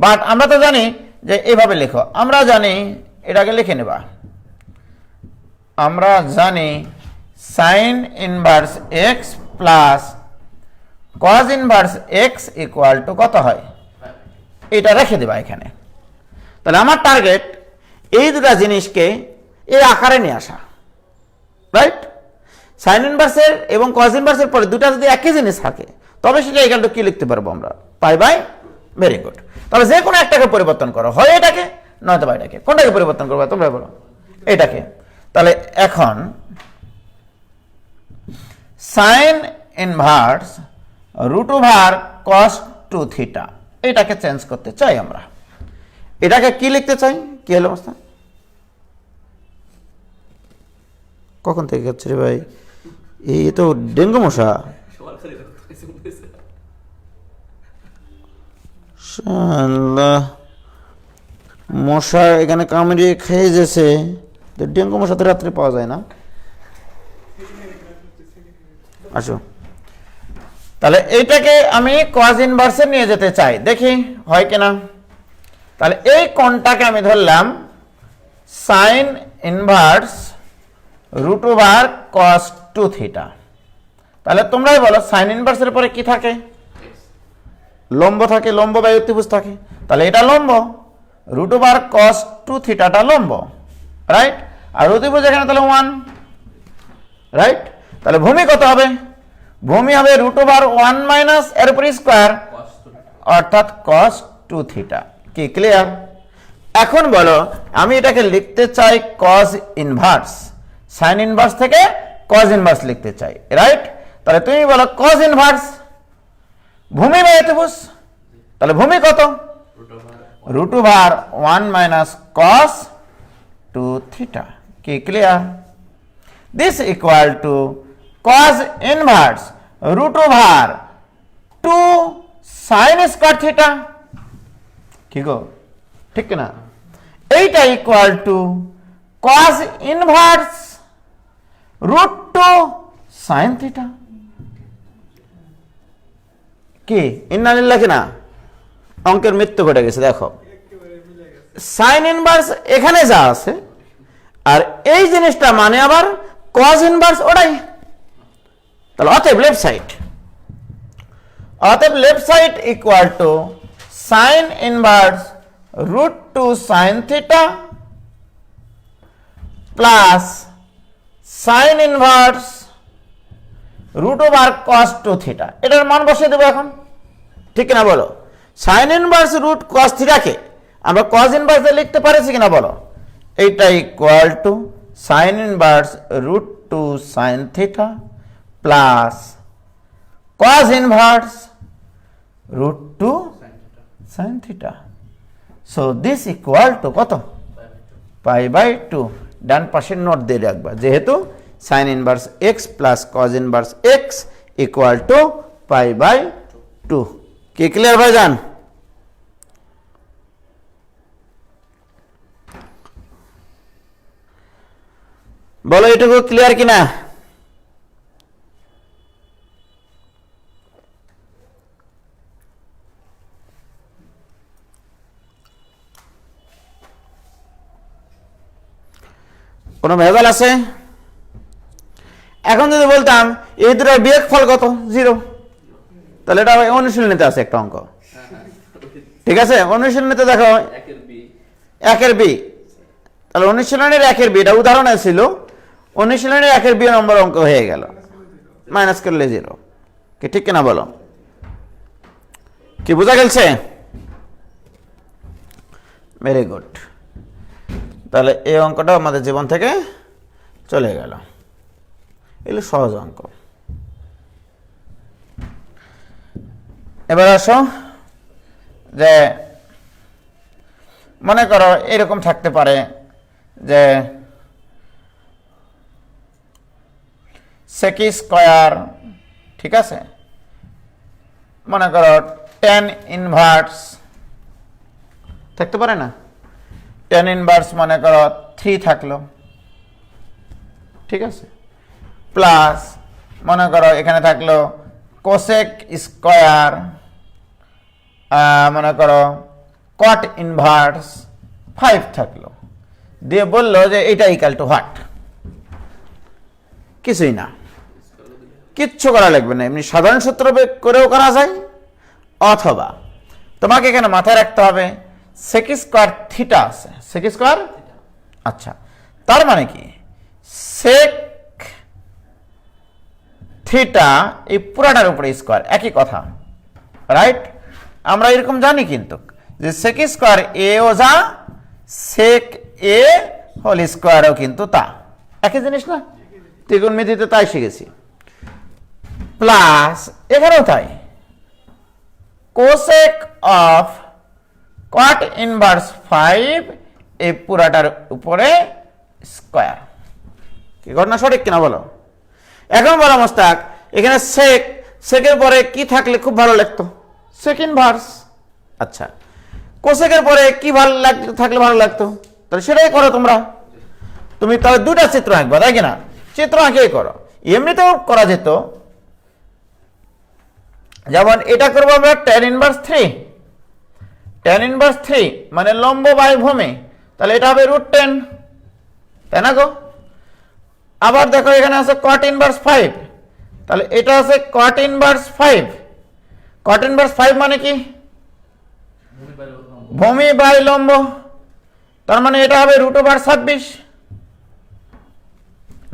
বাট আমরা তো জানি যে এভাবে লেখো, আমরা জানি এটাকে লিখে নেবা, আমরা জানি sin inverse x plus cos inverse x equal to কত হয়, এটা রেখে দেবা এখানে। তাহলে আমার টার্গেট এই দুটা জিনিসকে এই আকারে নিয়ে আসা, রাইট? সাইন ইনভার্সের এবং cos ইনভার্সের পরে দুটা যদি একই জিনিস থাকে, তবে সেটা এখানটা কি লিখতে পারবো আমরা, π/, ভেরি গুড। তাহলে যে কোনো একটাকে পরিবর্তন করো, হয় এটাকে নয়তো বা এটাকে, কোনটাকে পরিবর্তন করবো তোমরা বলো? এটাকে। তাহলে এখন সাইন ইনভার্স √2 cos 2 থিটা, এটাকে চেঞ্জ করতে চাই আমরা, এটাকে কি লিখতে চাই? কি হলো অবস্থা? কখন থেকে যাচ্ছে রে ভাই? এই তো ডেঙ্গু মশা, মশা এখানে কামড়িয়ে খেয়ে যেছে, ডেঙ্গু মশা তো রাত্রে পাওয়া যায় না। আসো, তাহলে এইটাকে আমি cos ইনভার্সে নিয়ে যেতে চাই, দেখি হয় কিনা। তাহলে এই কোণটাকে আমি ধরলাম sin ইনভার্স √2 cos 2 থিটা। তাহলে তোমরাই বলো sin ইনভার্সের পরে কি থাকে? লম্ব থাকে, লম্ব বা অতিভুজ থাকে। তাহলে এটা লম্ব, √2 cos 2 থিটাটা লম্ব, রাইট? আর অতিভুজ এখানে তাহলে 1, রাইট? তাহলে ভূমি কত হবে? ভূমি হবে √1 মাইনাস এর উপর স্কয়ার, অর্থাৎ cos 2 থিটা। কি ক্লিয়ার? এখন বলো, আমি এটাকে লিখতে চাই cos ইনভার্স, sin ইনভার্স থেকে cos ইনভার্স লিখতে চাই, রাইট? তাহলে তুমি বলো cos ইনভার্স ভূমি বা অতিভুজ, তাহলে ভূমি কত? √1 মাইনাস cos 2 থিটা। কি clear? This equal two cos inverse √2 2 sin square theta. কি গো, ঠিক না? এইটা equal two cos inverse √2 sin theta. কি ইন্নালিল্লাহ কিনা? অঙ্কের মৃত্যু ঘটে গেছে। দেখো, সাইন ইনভার্স এখানে যা আছে, আর এই জিনিসটা মানে আবার cos ইনভার্স ওটাই। তাহলে অতএব লেফট সাইড, অতএব left side equal to sine inverse √2 sin theta plus sine inverse √2 cos 2 theta. এটার মান বসিয়ে দেবো এখন, ঠিক না বলো? সাইন ইনভার্স √cos থিটাকে আমরা cos ইনভার্সে লিখতে পারছি কিনা বলো? এইটা equal to sine inverse √2 sin theta plus cos inverse √2 sin theta. So this equal to কত? π/2। ডান পাশের নোট দিয়ে রাখবা, যেহেতু sine inverse x plus cos inverse x equal to π/2। কি ক্লিয়ার ভাইজান? বলো এটুকু ক্লিয়ার কিনা? কোনো ভেজাল আছে? এখন যদি বলতাম এই দুটার বিয়োগ ফল কত? 0, তাহলে এটা অনুশীলনীতে আছে একটা অঙ্ক। ঠিক আছে, অনুশীলনীতে দেখো 1-এর বি, তাহলে অনুশীলনের 1-এর বি, এটা উদাহরণে ছিল, অনুশীলনের 1-এর বি নম্বর অঙ্ক হয়ে গেল, মাইনাস করলে 0। কি ঠিক কিনা বলো? কি বোঝা গেছে? Very good. তাহলে এই অঙ্কটা আমাদের জীবন থেকে চলে গেল। এগুলো সহজ অঙ্ক। এবার আসো, যে মনে করো এরকম থাকতে পারে যে sec স্কয়ার, ঠিক আছে, মনে করো tan ইনভার্স থাকতে পারে না, tan ইনভার্স মনে করো 3 থাকলো, ঠিক আছে, প্লাস মনে করো এখানে থাকলো কোসেক স্কয়ার, মনে করো কট ইনভার্স 5 থাকলো, দিয়ে বললো যে এটা ইকাল টু হোয়াট। কিছুই না, কিচ্ছু করা লাগবে না, এমনি সাধারণ সূত্র করেও করা যায়, অথবা তোমাকে এখানে মাথায় রাখতে হবে সেক স্কয়ার থিটা আছে, সেক স্কয়ার, আচ্ছা, তার মানে কি সেক থিটা এই পুরাটার উপরে স্কয়ার, একই কথা, রাইট? আমরা এরকম জানি কিন্তু যে সেক স্কয়ার এ ও যা, সেক এ হোল স্কয়ারও কিন্তু তা, একই জিনিস না? ত্রিকোণমিতিতে তাই শিখেছি। প্লাস এখানেও তাই, কোসেক অফ কট ইনভার্স 5 এই পুরাটার উপরে স্কয়ার। কি ঘটনা সঠিক কিনা বলো? এখন বলো মোস্তাক, এখানে সেক, সেকের পরে কি থাকলে খুব ভালো লাগতো? Sec inverse. আচ্ছা, কোসেকের পরে কি ভালো থাকলে ভালো লাগতো? তাহলে সেটাই করো তোমরা। তুমি তাহলে দুটা চিত্র আঁকবা, তাই কিনা? চিত্র আঁকেই করো, এমনিতেও করা যেত, যেমন এটা করবো আমরা tan ইনভার্স 3, tan ইনভার্স 3 মানে লম্ব বাই ভূমি, তাহলে এটা হবে √10, তাই না গো? আবার দেখো এখানে আছে cot ইনভার্স 5, তাহলে এটা আছে cot ইনভার্স 5, cot ইনভার্স 5 মানে কি? ভূমি বাই লম্ব, তার মানে এটা হবে √26,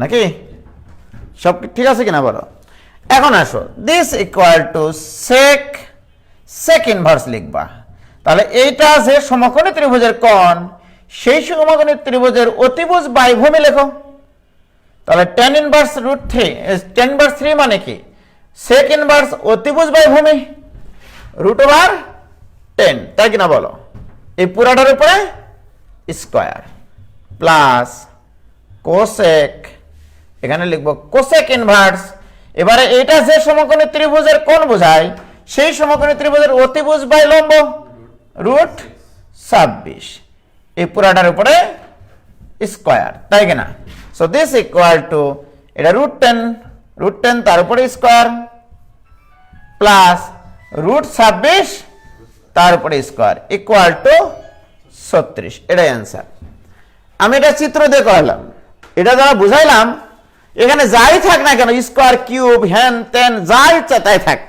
নাকি? সব ঠিক আছে কিনা বলো? এখন আসো, this equal to sec, sec inverse লিখবা, তাহলে এইটা আছে সমকোণী ত্রিভুজের কোণ, সেই সমকোণী ত্রিভুজের অতিভুজ বাই ভূমি লেখো, তাহলে tan ইনভার্স √3, tan ইনভার্স 3 মানে কি? সেক ইনভার্স অতিভুজ বাই ভূমি √10, তাই কিনা বলো? এই পুরাটার উপরে স্কয়ার, প্লাস কোসেক, এখানে লিখবো কোসেক ইনভার্স, এবারে এটা যে সমকোণী ত্রিভুজের কোণ বোঝায়, সেই সমকোণী ত্রিভুজের অতিভুজ বাই লম্ব √26, এই পুরাটার উপরে স্কয়ার, তাই কিনা? সো দিস ইকুয়াল টু, এটা √10 তার উপরে স্কয়ার, প্লাস √26 তার উপরে স্কয়ার, ইকুয়াল টু 36, এটাই অ্যান্সার। আমি এটা চিত্র দিয়ে করালাম, এটা দ্বারা বুঝাইলাম এখানে যাই থাক না কেন, স্কয়ার, কিউব, হ্যান ত্যান, যা ইচ্ছা তাই থাক,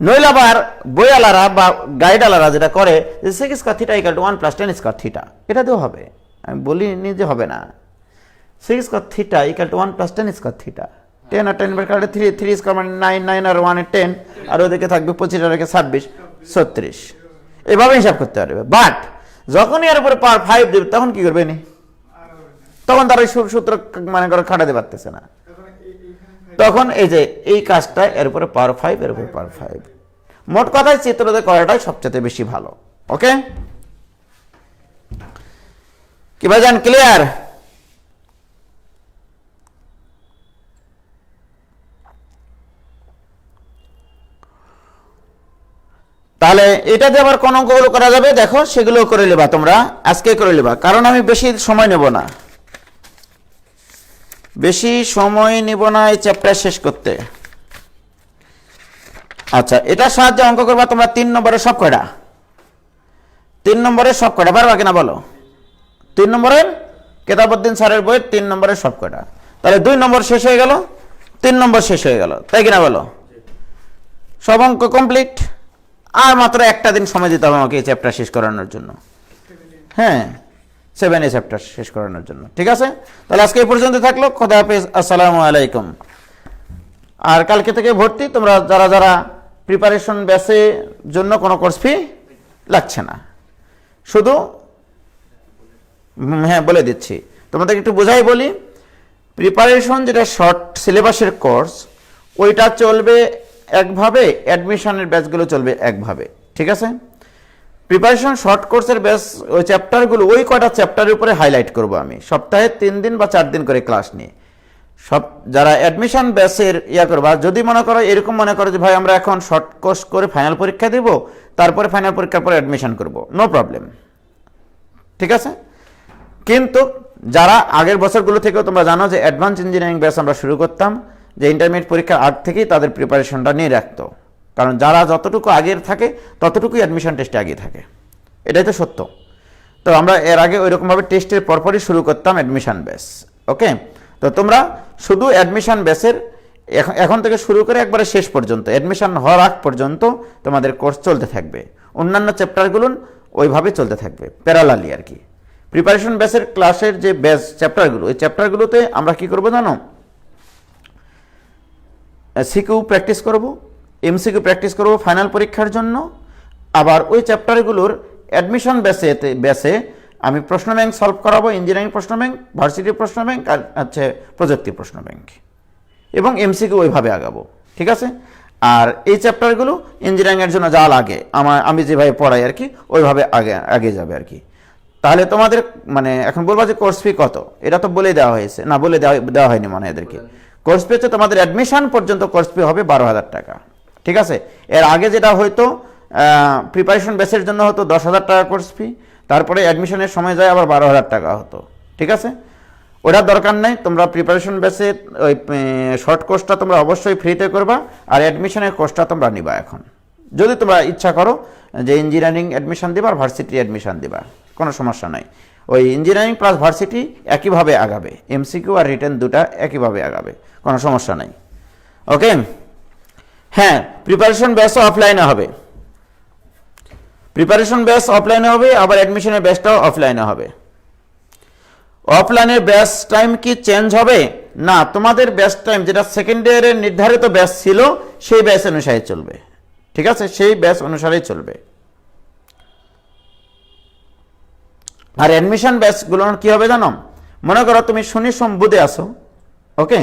নইলে আবার বইয়ালারা বা গাইডালারা যেটা করে যে sec square theta equal to 1 + tan square theta, এটা দিয়েও হবে, আমি বলিনি যে হবে না। sec square theta equal to 1 + tan square theta, 10 আর 10 বের করলে 3 স্কয়ার মানে 9, 9 আর 1 এর 10, আর ওদিকে থাকবে 25 আর 26, 36, এভাবে হিসাব করতে পারবে। বাট যখনই এর উপরে পাওয়ার 5 দেবে তখন কি করবে? তখন তার ওই সূত্র মানে করে খাটাতে পারতেছে না, তখন এই যে এই কাজটা এর উপরে পাওয়ার 5, এর উপরে পাওয়ার 5, মোট কথায় চিত্রতে করাটাই সবচেয়ে বেশি ভালো। ওকে, কি ভাইজান, ক্লিয়ার? তাহলে এটাতে আবার কোন অঙ্কগুলো করা যাবে দেখো, সেগুলো করে নেবা তোমরা, আজকে করে নেবা, কারণ আমি বেশি সময় নেব না, বেশি সময় নিব না এই চ্যাপ্টার শেষ করতে। আচ্ছা, এটা সাহায্যে অঙ্ক করবা তোমরা 3 নম্বরের সব কয়টা, 3 নম্বরের সব কয়টা পারবা কিনা বলো? 3 নম্বরের কেতাবউদ্দিন স্যারের বইয়ের 3 নম্বরের সব কয়টা, তাহলে 2 নম্বর শেষ হয়ে গেল, 3 নম্বর শেষ হয়ে গেল, তাই কিনা বলো? সব অঙ্ক কমপ্লিট। আর মাত্র একটা দিন সময় দিতে হবে আমাকে এই চ্যাপ্টার শেষ করানোর জন্য। হ্যাঁ, 7A চ্যাপ্টার শেষ করানোর জন্য। ঠিক আছে, তাহলে আজকে এই পর্যন্ত থাকলো। খোদা হাফেজ, আসসালামু আলাইকুম। আর কালকে থেকে ভর্তি, তোমরা যারা যারা প্রিপারেশন ব্যাচের জন্য কোনো কোর্স ফি লাগছে না, শুধু হ্যাঁ বলে দিচ্ছি, তোমাদের একটু বোঝাই বলি। প্রিপারেশন যেটা শর্ট সিলেবাসের কোর্স, ওইটা চলবে একভাবে, অ্যাডমিশনের ব্যাচগুলো চলবে একভাবে। ঠিক আছে, প্রিপারেশন শর্ট কোর্সের ব্যাচ ওই চ্যাপ্টারগুলো, ওই কয়টা চ্যাপ্টারের উপরে হাইলাইট করব আমি, সপ্তাহে 3 দিন বা 4 দিন করে ক্লাস নিয়ে। সব যারা অ্যাডমিশন ব্যাচের করবা, যদি মনে করো এরকম মনে করো যে ভাই আমরা এখন শর্ট কোর্স করে ফাইনাল পরীক্ষা দিব, তারপরে ফাইনাল পরীক্ষার পরে অ্যাডমিশন করব, নো প্রবলেম। ঠিক আছে, কিন্তু যারা আগের বছরগুলো থেকেও তোমরা জানো যে অ্যাডভান্স ইঞ্জিনিয়ারিং ব্যাচ আমরা শুরু করতাম, যে ইন্টারমিডিয়েট পরীক্ষার আগ থেকেই তাদের প্রিপারেশনটা নিয়ে রাখতো, কারণ যারা যতটুকু আগের থাকে ততটুকুই অ্যাডমিশন টেস্টে আগে থাকে, এটাই তো সত্য। তো আমরা এর আগে ওইরকমভাবে টেস্টের পরপরই শুরু করতাম অ্যাডমিশন ব্যাচ। ওকে, তো তোমরা শুধু অ্যাডমিশন ব্যাচের এখন থেকে শুরু করে একবারে শেষ পর্যন্ত, অ্যাডমিশন হওয়ার আগ পর্যন্ত তোমাদের কোর্স চলতে থাকবে, অন্যান্য চ্যাপ্টারগুলো ওইভাবে চলতে থাকবে প্যারালালি আর কি। প্রিপারেশন ব্যাচের ক্লাসের যে ব্যাচ চ্যাপ্টারগুলো, ওই চ্যাপ্টারগুলোতে আমরা কি করবো জানো, সিকিউ প্র্যাকটিস করব, এমসিকিউ প্র্যাকটিস করব ফাইনাল পরীক্ষার জন্য। আবার ওই চ্যাপ্টারগুলোর অ্যাডমিশন ব্যাচে আমি প্রশ্ন ব্যাংক সলভ করাবো, ইঞ্জিনিয়ারিং প্রশ্ন ব্যাংক, ভার্সিটির প্রশ্ন ব্যাংক, আর হচ্ছে প্রযুক্তি প্রশ্ন ব্যাংক, এবং এমসিকিউ ওইভাবে আগাবো। ঠিক আছে, আর এই চ্যাপ্টারগুলো ইঞ্জিনিয়ারিংয়ের জন্য যা লাগে আমি যেভাবে পড়াই আর কি, ওইভাবে আগে যাবে আর কি। তাহলে তোমাদের মানে এখন বলবা যে কোর্স ফি কত, এটা তো বলে দেওয়া হয়েছে না, বলে দেওয়া হয়নি মনে হয় এদেরকে। কোর্স ফি হচ্ছে তোমাদের অ্যাডমিশন পর্যন্ত কোর্স ফি হবে 12,000 টাকা। ঠিক আছে, এর আগে যেটা হয়তো প্রিপারেশন ব্যাচের জন্য হতো 10,000 টাকা কোর্স ফি, তারপরে অ্যাডমিশনের সময় যায় আবার 12,000 টাকা হতো। ঠিক আছে, ওটার দরকার নেই, তোমরা প্রিপারেশন ব্যাচের ওই শর্ট কোর্সটা তোমরা অবশ্যই ফ্রিতে করবা, আর অ্যাডমিশনের কোর্সটা তোমরা নিবা এখন, যদি তোমরা ইচ্ছা করো যে ইঞ্জিনিয়ারিং অ্যাডমিশন দিবা আর ভার্সিটি অ্যাডমিশন দিবা, কোনো সমস্যা নাই। ওই ইঞ্জিনিয়ারিং প্লাস ভার্সিটি একইভাবে আগাবে, এমসিকিউ আর রিটেন দুটা একইভাবে আগাবে, কোনো সমস্যা নাই। ওকে, হ্যাঁ, প্রিপারেশন ব্যাচও অফলাইনে হবে, প্রিপারেশন ব্যাচ অফলাইনে হবে, আবার অ্যাডমিশনের ব্যাচটাও অফলাইনে হবে। অফলাইনের ব্যাচ টাইম কি চেঞ্জ হবে না, তোমাদের ব্যাচ টাইম যেটা সেকেন্ড ইয়ারের নির্ধারিত ব্যাচ ছিল সেই ব্যাচ অনুসারে চলবে। ঠিক আছে, সেই ব্যাচ অনুসারেই চলবে। আর অ্যাডমিশন ব্যাচগুলো কি হবে জানো, মনে করো তুমি শনি সোম বুধে আসো, ওকে,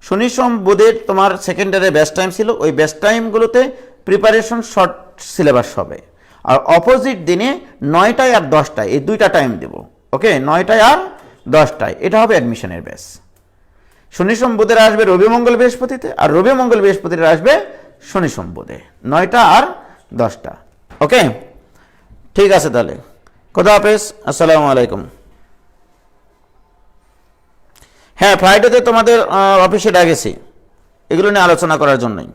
শনি সোম বুধের তোমার সেকেন্ড ইয়ারের ব্যাচ টাইম ছিল, ওই ব্যাচ টাইমগুলোতে প্রিপারেশন শর্ট সিলেবাস হবে। আর অপোজিট দিনে 9টায় আর 10টায় এই দুইটা টাইম দেব। ওকে, 9টায় আর 10টায়, এটা হবে অ্যাডমিশনের ব্যাচ। শনি সোম বুধের আসবে রবি মঙ্গল বৃহস্পতিতে, আর রবি মঙ্গল বৃহস্পতির আসবে শনি সোম বুধে, 9টা আর 10টা। ওকে, ঠিক আছে, তাহলে খোদা হাফেজ, আসসালামু আলাইকুম। হ্যাঁ, ফ্রাইডেতে তোমাদের অফিসে ডাকেছি এগুলো নিয়ে আলোচনা করার জন্যই।